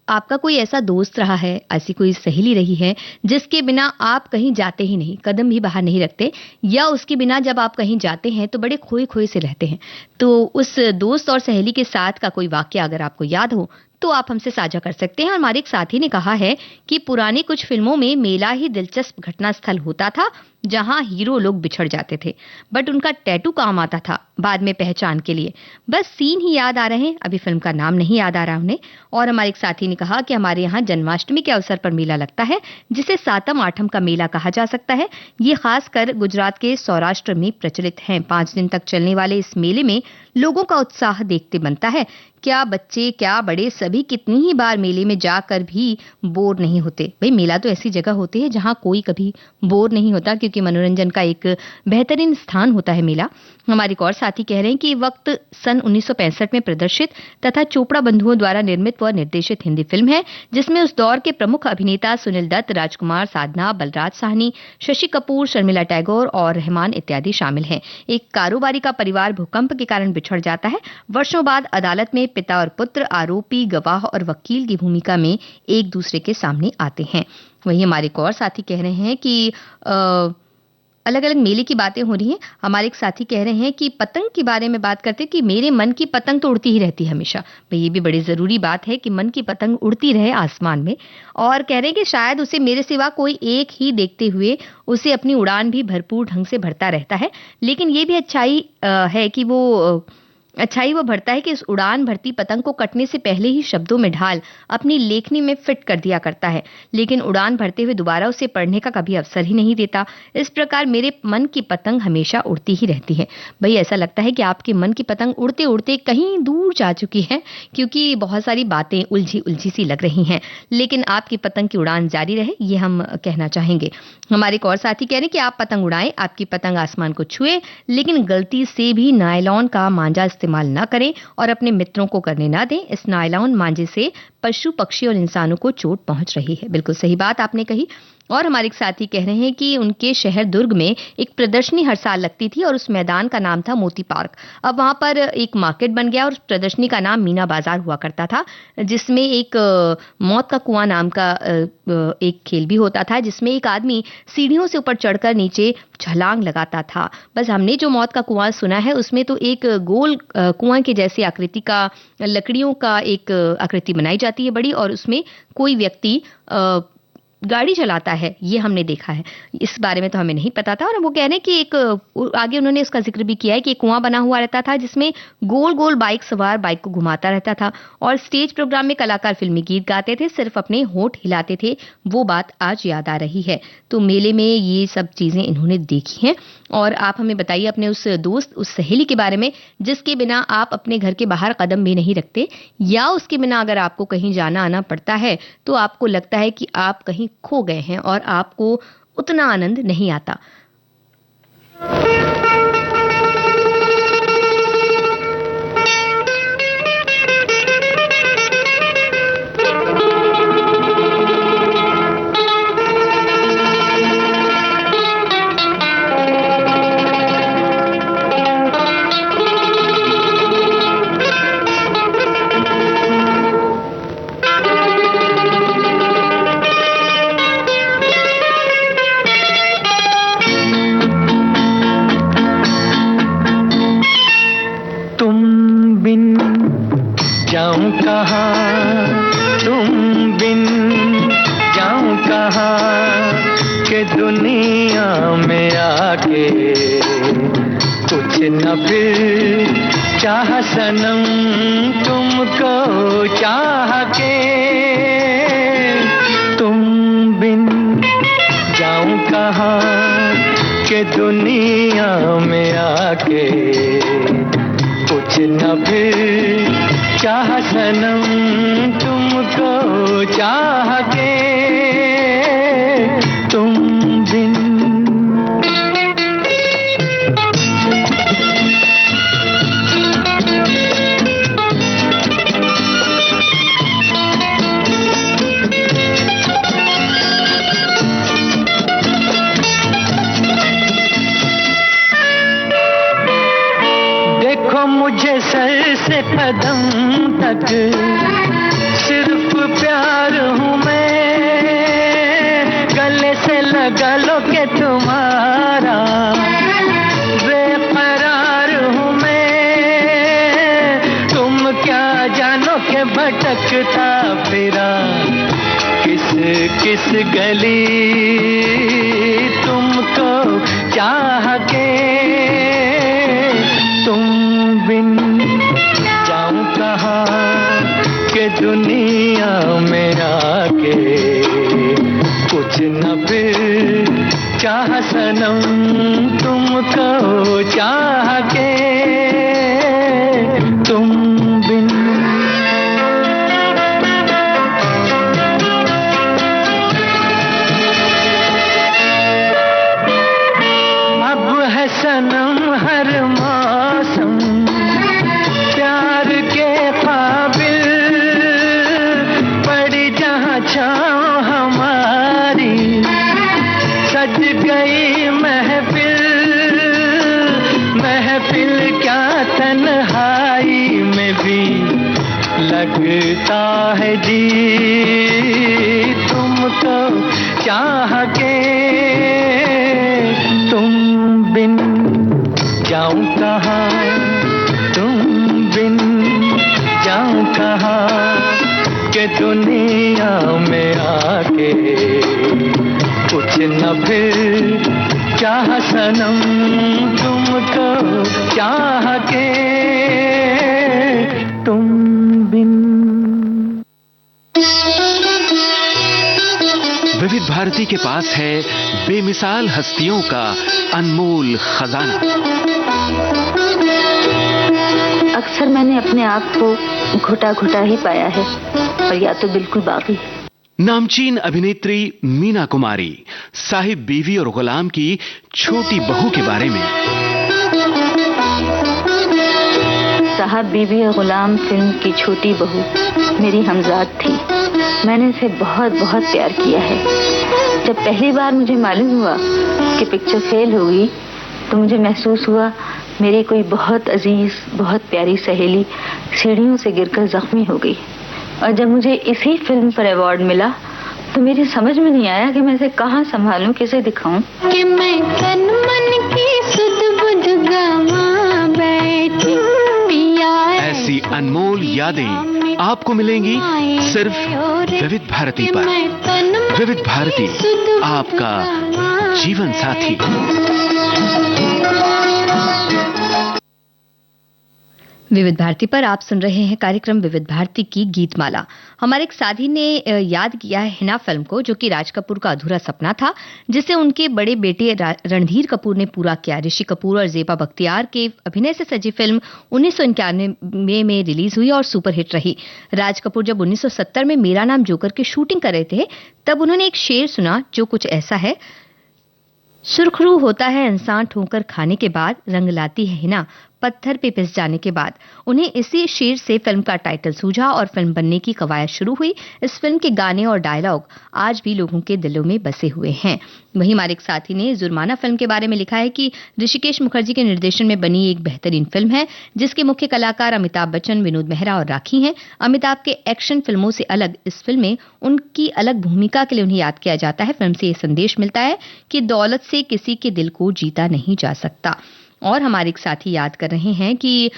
Speaker 1: आपका कोई ऐसा दोस्त रहा है, ऐसी कोई सहेली रही है जिसके बिना आप कहीं जाते ही नहीं, कदम भी बाहर नहीं रखते, या उसके बिना जब आप कहीं जाते हैं तो बड़े खोए खोए से रहते हैं। तो उस दोस्त और सहेली के साथ का कोई वाकया अगर आपको याद हो तो आप हमसे साझा कर सकते हैं। हमारे एक साथी ने कहा है कि पुरानी कुछ फिल्मों में मेला ही दिलचस्प घटना स्थल होता था जहां हीरो लोग बिछड़ जाते थे, बट उनका टैटू काम आता था बाद में पहचान के लिए। बस सीन ही याद आ रहे हैं, अभी फिल्म का नाम नहीं याद आ रहा उन्हें। और हमारे एक साथी ने कहा कि हमारे यहाँ जन्माष्टमी के अवसर पर मेला लगता है जिसे सातम आठम का मेला कहा जा सकता है। ये खासकर गुजरात के सौराष्ट्र में प्रचलित है। 5 दिन तक चलने वाले इस मेले में लोगों का उत्साह देखते बनता है। क्या बच्चे क्या बड़े सभी कितनी ही बार मेले में जाकर भी बोर नहीं होते। भाई मेला तो ऐसी जगह होती है जहां कोई कभी बोर नहीं होता क्योंकि मनोरंजन का एक बेहतरीन स्थान होता है मेला। हमारे एक और साथी कह रहे हैं कि वक्त सन 1965 में प्रदर्शित तथा चोपड़ा बंधुओं द्वारा निर्मित व निर्देशित हिंदी फिल्म है जिसमें उस दौर के प्रमुख अभिनेता सुनील दत्त, राजकुमार, साधना, बलराज साहनी, शशि कपूर, शर्मिला टैगोर और रहमान इत्यादि शामिल हैं। एक कारोबारी का परिवार भूकंप के कारण बिछड़ जाता है। वर्षों बाद अदालत में पिता और पुत्र, आरोपी, गवाह और वकील की भूमिका में एक दूसरे के सामने आते हैं। वहीं हमारे एक और साथी कह रहे हैं कि अलग अलग मेले की बातें हो रही हैं। हमारे एक साथी कह रहे हैं कि पतंग के बारे में बात करते हैं कि मेरे मन की पतंग तो उड़ती ही रहती है हमेशा। भाई ये भी बड़ी जरूरी बात है कि मन की पतंग उड़ती रहे आसमान में। और कह रहे हैं कि शायद उसे मेरे सिवा कोई एक ही देखते हुए उसे अपनी उड़ान भी भरपूर ढंग से भरता रहता है। लेकिन ये भी अच्छाई है कि वो भरता है कि इस उड़ान भरती पतंग को कटने से पहले ही शब्दों में ढाल अपनी लेखनी में फिट कर दिया करता है, लेकिन उड़ान भरते हुए दोबारा उसे पढ़ने का कभी अवसर ही नहीं देता। इस प्रकार मेरे मन की पतंग हमेशा उड़ती ही रहती है। भाई ऐसा लगता है कि आपके मन की पतंग उड़ते उड़ते कहीं दूर जा चुकी है क्योंकि बहुत सारी बातें उलझी उलझी सी लग रही हैं, लेकिन आपकी पतंग की उड़ान जारी रहे ये हम कहना चाहेंगे। हमारे एक और साथी कह रहे हैं कि आप पतंग उड़ाएं, आपकी पतंग आसमान को छुए, लेकिन गलती से भी नायलॉन का मांझा इस्तेमाल न करें और अपने मित्रों को करने ना दें। इस नायलॉन मांझे से पशु, पक्षी और इंसानों को चोट पहुंच रही है। बिल्कुल सही बात आपने कही। और हमारे एक साथी कह रहे हैं कि उनके शहर दुर्ग में एक प्रदर्शनी हर साल लगती थी और उस मैदान का नाम था मोती पार्क। अब वहां पर एक मार्केट बन गया और उस प्रदर्शनी का नाम मीना बाजार हुआ करता था, जिसमें एक मौत का कुआं नाम का एक खेल भी होता था जिसमें एक आदमी सीढ़ियों से ऊपर चढ़कर नीचे छलांग लगाता था। बस हमने जो मौत का कुआं सुना है उसमें तो एक गोल कुआं के जैसी आकृति का, लकड़ियों का एक आकृति बनाई जाती है बड़ी, और उसमें कोई व्यक्ति गाड़ी चलाता है, ये हमने देखा है। इस बारे में तो हमें नहीं पता था। और वो कह रहे हैं कि एक आगे उन्होंने उसका जिक्र भी किया है कि एक कुआं बना हुआ रहता था जिसमें गोल गोल बाइक सवार बाइक को घुमाता रहता था और स्टेज प्रोग्राम में कलाकार फिल्मी गीत गाते थे, सिर्फ अपने होंठ हिलाते थे। वो बात आज याद आ रही है। तो मेले में ये सब चीजें इन्होंने देखी हैं। और आप हमें बताइए अपने उस दोस्त, उस सहेली के बारे में जिसके बिना आप अपने घर के बाहर कदम भी नहीं रखते, या उसके बिना अगर आपको कहीं जाना आना पड़ता है तो आपको लगता है कि आप कहीं खो गए हैं और आपको उतना आनंद नहीं आता।
Speaker 2: किस गली तुमको चाह के तुम बिन जाऊं कहाँ के दुनिया में आके कुछ न फिर चाह सनम तुमको चाह के तुम बिन। सनम हर मौसम प्यार के काबिल पड़ी जहाँ छाँव हमारी सज गई महफिल महफिल क्या तन्हाई में भी लगता है जी तुमको चाह के तुम बिन जाऊं कहाँ तुम बिन जाऊं कहाँ के दुनिया में आके कुछ न फिर चाह सनम तुमको चाह के तुम बिन।
Speaker 3: विविध भारती के पास है बेमिसाल हस्तियों का अनमोल खजाना।
Speaker 5: अक्सर मैंने अपने आप को घुटा घुटा ही पाया है और या तो बिल्कुल बाकी।
Speaker 3: नामचीन अभिनेत्री मीना कुमारी साहिब बीवी और गुलाम की छोटी बहू के बारे में।
Speaker 5: साहब बीवी और गुलाम फिल्म की छोटी बहू मेरी हमजाद थी। मैंने इसे बहुत बहुत प्यार किया है। जब पहली बार मुझे मालूम हुआ कि पिक्चर फेल होगी तो मुझे महसूस हुआ मेरी कोई बहुत अजीज बहुत प्यारी सहेली सीढ़ियों से गिरकर जख्मी हो गई। और जब मुझे इसी फिल्म पर अवार्ड मिला तो मेरी समझ में नहीं आया कि मैं इसे कहाँ संभालूं, किसे दिखाऊं।
Speaker 6: कि मैं तन मन की सुध बुध गवा बैठी पिया
Speaker 3: ऐसी अनमोल यादें आपको मिलेंगी सिर्फ विविध भारती पर। विविध भारती, आपका जीवन साथी।
Speaker 1: विविध भारती पर आप सुन रहे हैं कार्यक्रम विविध भारती की गीतमाला। हमारे एक साथी ने याद किया है हिना फिल्म को, जो कि राज कपूर का अधूरा सपना था, जिसे उनके बड़े बेटे रणधीर कपूर ने पूरा किया। ऋषि कपूर और ज़ेबा बख्तियार के अभिनय से सजी फिल्म 1991 में रिलीज हुई और सुपरहिट रही। राज कपूर जब 1970 में मेरा नाम जोकर की शूटिंग कर रहे थे, तब उन्होंने एक शेर सुना जो कुछ ऐसा है: सुर्खरू होता है इंसान ठोकर खाने के बाद, रंग लाती है हिना पत्थर पे पिस जाने के बाद। उन्हें इसी शेर से फिल्म का टाइटल सूझा और फिल्म बनने की कवायद शुरू हुई। इस फिल्म के गाने और डायलॉग आज भी लोगों के दिलों में बसे हुए हैं। वहीं हमारे एक साथी ने जुर्माना फिल्म के बारे में लिखा है कि ऋषिकेश मुखर्जी के निर्देशन में बनी एक बेहतरीन फिल्म है, जिसके मुख्य कलाकार अमिताभ बच्चन, विनोद मेहरा और राखी हैं। अमिताभ के एक्शन फिल्मों से अलग इस फिल्म में उनकी अलग भूमिका के लिए उन्हें याद किया जाता है। फिल्म से ये संदेश मिलता है कि दौलत से किसी के दिल को जीता नहीं जा सकता। और हमारे एक साथी याद कर रहे हैं कि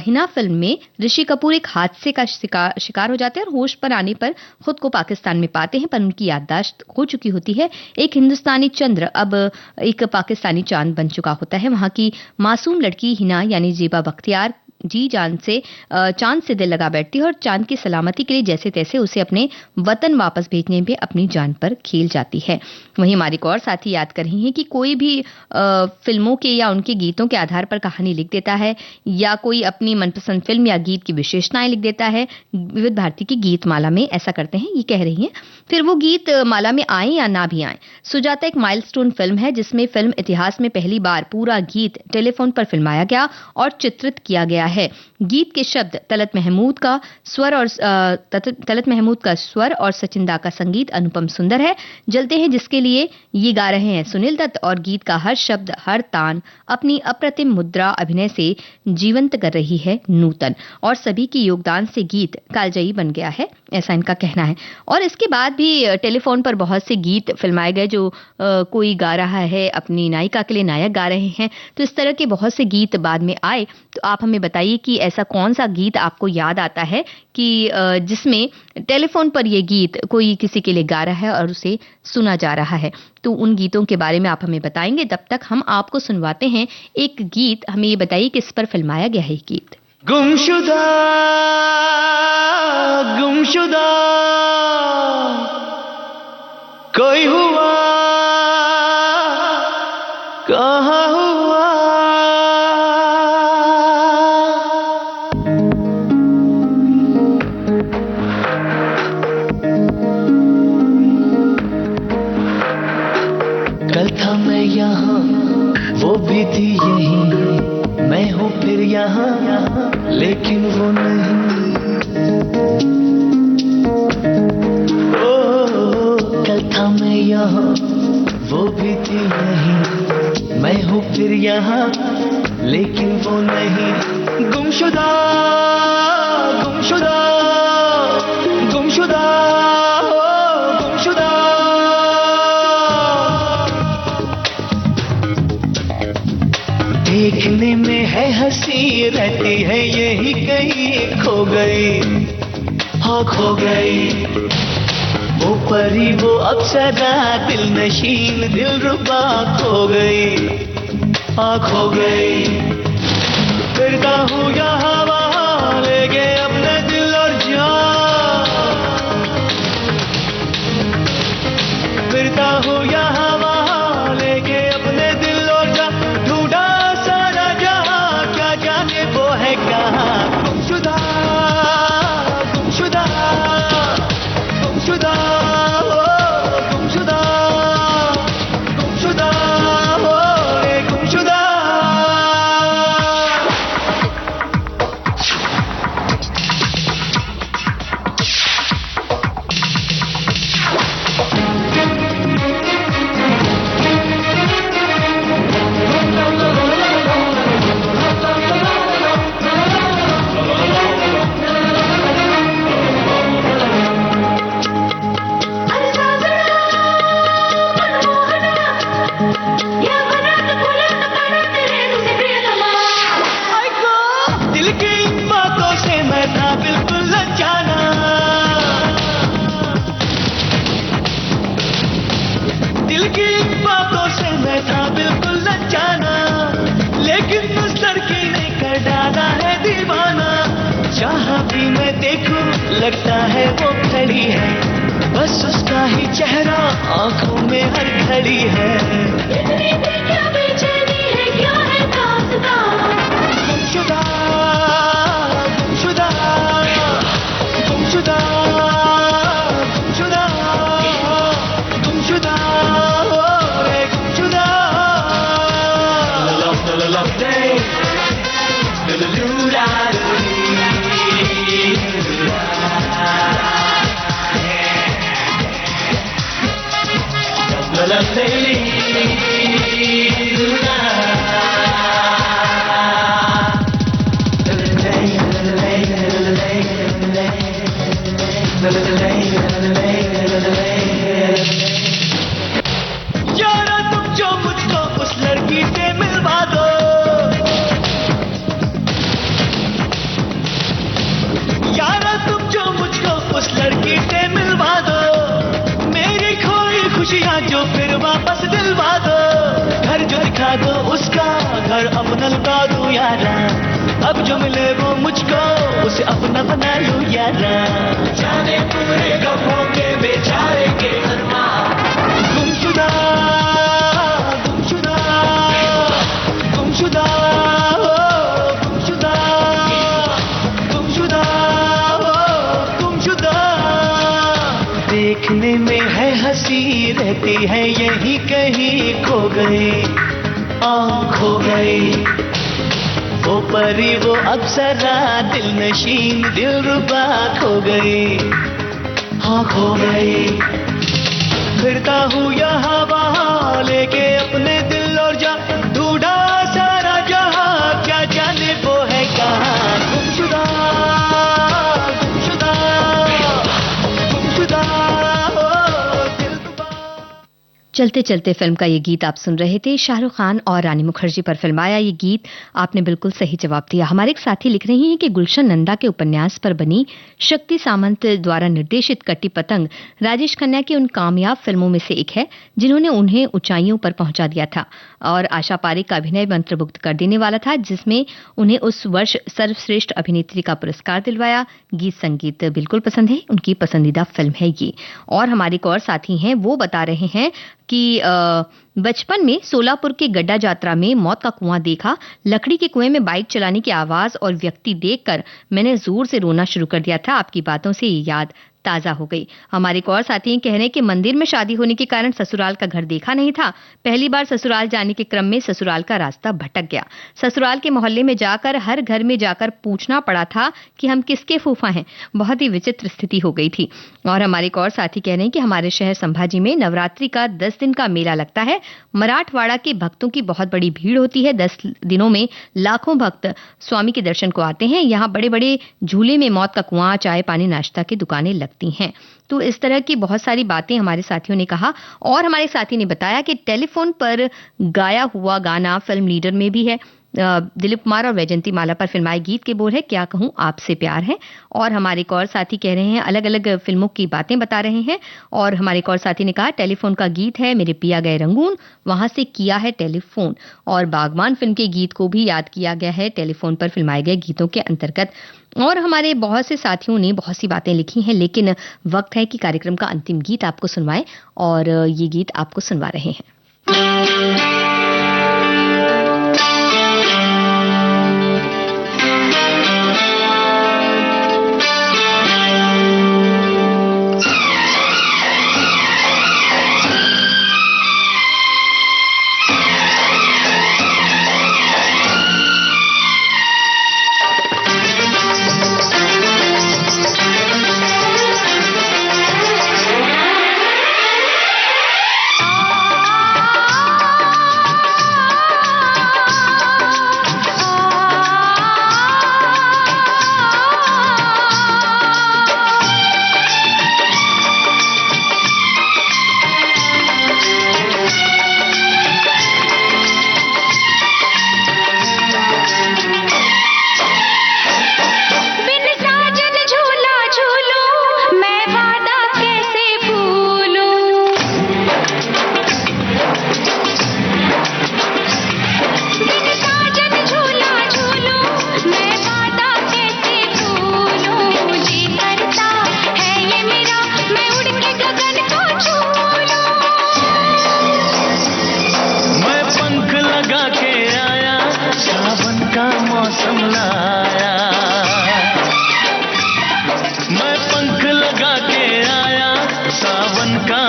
Speaker 1: हिना फिल्म में ऋषि कपूर एक हादसे का शिकार हो जाते हैं और होश पर आने पर खुद को पाकिस्तान में पाते हैं, पर उनकी याददाश्त हो चुकी होती है। एक हिंदुस्तानी चंद्र अब एक पाकिस्तानी चांद बन चुका होता है। वहां की मासूम लड़की हिना यानी ज़ेबा बख्तियार जी जान से चांद से दिल लगा बैठती है और चांद की सलामती के लिए जैसे तैसे उसे अपने वतन वापस भेजने में अपनी जान पर खेल जाती है। वहीं हमारे एक और साथी याद कर रही हैं कि कोई भी फिल्मों के या उनके गीतों के आधार पर कहानी लिख देता है, या कोई अपनी मनपसंद फिल्म या गीत की विशेषताएं लिख देता है। विविध भारती की गीत माला में ऐसा करते हैं, ये कह रही हैं। फिर वो गीत माला में आए या ना भी आए, सुजाता एक माइलस्टोन फिल्म है, जिसमें फिल्म इतिहास में पहली बार पूरा गीत टेलीफोन पर फिल्माया गया और चित्रित किया गया है। गीत के शब्द तलत महमूद का स्वर और सचिन दा का संगीत अनुपम सुंदर है। जलते हैं जिसके लिए ये गा रहे हैं सुनील दत्त, और गीत का हर शब्द हर तान अपनी अप्रतिम मुद्रा अभिनय से जीवंत कर रही है नूतन, और सभी की योगदान से गीत कालजयी बन गया है, ऐसा इनका कहना है। और इसके बाद भी टेलीफोन पर बहुत से गीत फिल्माए गए, जो कोई गा रहा है अपनी नायिका के लिए, नायक गा रहे हैं, तो इस तरह के बहुत से गीत बाद में आए। तो आप हमें बताइए कि ऐसा कौन सा गीत आपको याद आता है कि जिसमें टेलीफोन पर ये गीत कोई किसी के लिए गा रहा है और उसे सुना जा रहा है। तो उन गीतों के बारे में आप हमें बताएंगे। तब तक हम आपको सुनवाते हैं एक गीत। हमें ये बताइए किस पर फिल्माया गया है गीत।
Speaker 2: गुमशुदा गुमशुदा कोई हुआ कहाँ हुआ, कल था मैं यहाँ वो भी थी यहीं, मैं हूँ फिर यहाँ लेकिन वो नहीं। ओ कल था मैं यहाँ वो भी थी यहीं, मैं हूँ फिर यहाँ लेकिन वो नहीं। गुमशुदा गुमशुदा गुमशुदा गुमशुदा, देखने में है हंसी रहती है यही कहीं खो गई, हाँ खो गई। वो परी वो अप्सरा दिल नशीन दिल रुबा खो गई, हाँ खो गई। फिरता हूँ यहाँ वहाँ लेके अपने दिल और जान, फिरता हूँ यहाँ वहाँ लेके अपने दिल और जान, ढूंढा सारा जहाँ क्या जाने वो है कहाँ। गुमशुदा गुमशुदा गुमशुदा गुमशुदा गुमशुदा रे गुमशुदा। बातों से मैं था बिल्कुल अनजाना, लेकिन उस लड़की ने कर डाला है दीवाना। जहाँ भी मैं देखूं लगता है वो खड़ी है, बस उसका ही चेहरा आंखों में हर घड़ी है। इतनी क्या बेचैनी है, क्या है दास्तां? गुमशुदा गुमशुदा गुमशुदा गुमशुदा गुमशुदा रे गुमशुदा। यारा तुम जो मुझको उस लड़की से मिलवा दो, यारा तुम जो मुझको उस लड़की से मिलवा दो, मेरी खोई खुशियाँ जो फिर वापस दिलवा दो। घर जो दिखा दो उसका घर अपना लुटा दो यारा, अब जो मिले वो मुझको उसे अपना बना लूं यारा। जाने पूरे गमों के बेचारे के अरमान, गुमशुदा गुमशुदा गुमशुदा गुमशुदा गुमशुदा गुमशुदा। देखने में है हंसी रहती है यही कहीं खो गई, खो गई वो परी वो अप्सरा दिल नशीन दिलरुबा खो गई, हाँ खो गई। फिरता हूँ यहाँ वहाँ लेके अपने दिल और जान, ढूंढा सारा जहाँ क्या जाने वो है कहाँ। गुमशुदा गुमशुदा गुमशुदा दिलरुबा।
Speaker 1: चलते चलते फिल्म का ये गीत आप सुन रहे थे। शाहरुख खान और रानी मुखर्जी पर फिल्माया ये गीत आपने बिल्कुल सही जवाब दिया। हमारे एक साथी लिख रही हैं कि गुलशन नंदा के उपन्यास पर बनी शक्ति सामंत द्वारा निर्देशित कटी पतंग राजेश खन्ना की उन कामयाब फिल्मों में से एक है जिन्होंने उन्हें ऊंचाइयों पर पहुंचा दिया था और आशा पारेख का अभिनय मंत्रमुग्ध कर देने वाला था, जिसमें उन्हें उस वर्ष सर्वश्रेष्ठ अभिनेत्री का पुरस्कार दिलवाया। गीत संगीत बिल्कुल पसंद है, उनकी पसंदीदा फिल्म है ये। और हमारे एक और साथी हैं, वो बता रहे हैं कि बचपन में सोलापुर के गड्ढा यात्रा में मौत का कुआं देखा, लकड़ी के कुएं में बाइक चलाने की आवाज और व्यक्ति देखकर मैंने जोर से रोना शुरू कर दिया था। आपकी बातों से ये याद ताजा हो गई। हमारे एक और साथी कह रहे हैं कि मंदिर में शादी होने के कारण ससुराल का घर देखा नहीं था, पहली बार ससुराल जाने के क्रम में ससुराल का रास्ता भटक गया, ससुराल के मोहल्ले में जाकर हर घर में जाकर पूछना पड़ा था कि हम किसके फूफा हैं। बहुत ही विचित्र स्थिति हो गई थी। और हमारे एक और साथी कह रहे हैं कि हमारे शहर संभाजी में नवरात्रि का 10 दिन का मेला लगता है, मराठवाड़ा के भक्तों की बहुत बड़ी भीड़ होती है। 10 दिनों में लाखों भक्त स्वामी के दर्शन को आते हैं। यहाँ बड़े बड़े झूले में मौत का कुआं, चाय पानी, नाश्ता की दुकानें लगती हैं। तो इस तरह की बहुत सारी बातें हमारे साथियों ने कहा। और हमारे साथी ने बताया कि टेलीफोन पर गाया हुआ गाना फिल्म लीडर में भी है। दिलीप कुमार और वैजंती माला पर फिल्माए गीत के बोल है क्या कहूँ आपसे प्यार है। और हमारे एक और साथी कह रहे हैं, अलग अलग फिल्मों की बातें बता रहे हैं। और हमारे एक और साथी ने कहा टेलीफोन का गीत है मेरे पिया गए रंगून, वहां से किया है टेलीफोन। और बागबान फिल्म के गीत को भी याद किया गया है टेलीफोन पर फिल्माए गए गीतों के अंतर्गत। और हमारे बहुत से साथियों ने बहुत सी बातें लिखी हैं, लेकिन वक्त है कि कार्यक्रम का अंतिम गीत आपको सुनवाएं और ये गीत आपको सुनवा रहे हैं।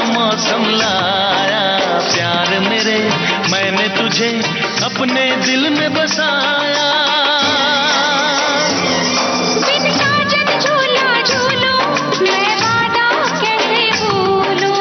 Speaker 6: मौसम लाया प्यार मेरे, मैंने तुझे अपने दिल में बसाया।
Speaker 7: बिन साजन झूला झूलो, मैं वादा कैसे भूलूं।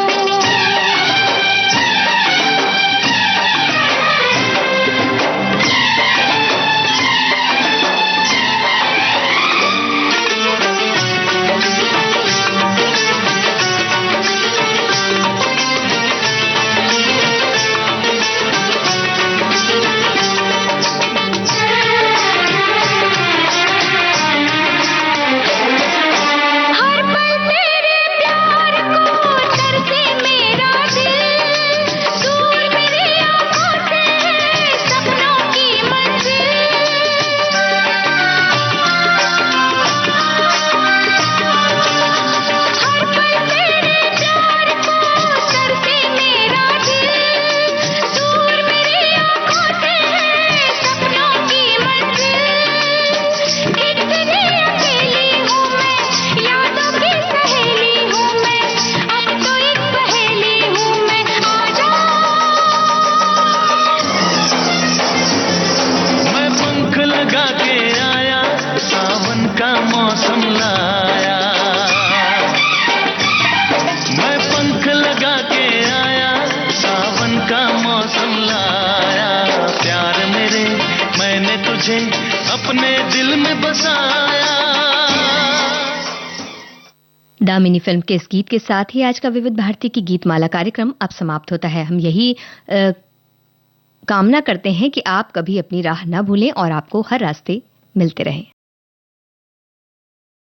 Speaker 7: हर पल तेरे प्यार को तरसे मेरा दिल, दूर मेरी आंखों से सपनों की मंजिल। हर पल तेरे प्यार को तरसे मेरा दिल, दूर मेरी आंखों से सपनों की मंजिल। इतनी अकेली हूँ मैं, यादों की सहेली हूँ मैं, अब तो एक पहेली हूँ मैं। आजा
Speaker 6: मैं पंख लगा के आया, सावन का मौसम लाया। मैं पंख लगा के आया, सावन का मौसम लाया प्यार मेरे, मैंने तुझे अपने दिल में बसाया।
Speaker 1: दामिनी फिल्म के इस गीत के साथ ही आज का विविध भारती की गीतमाला कार्यक्रम अब समाप्त होता है। हम यही कामना करते हैं कि आप कभी अपनी राह न भूलें और आपको हर रास्ते मिलते रहें।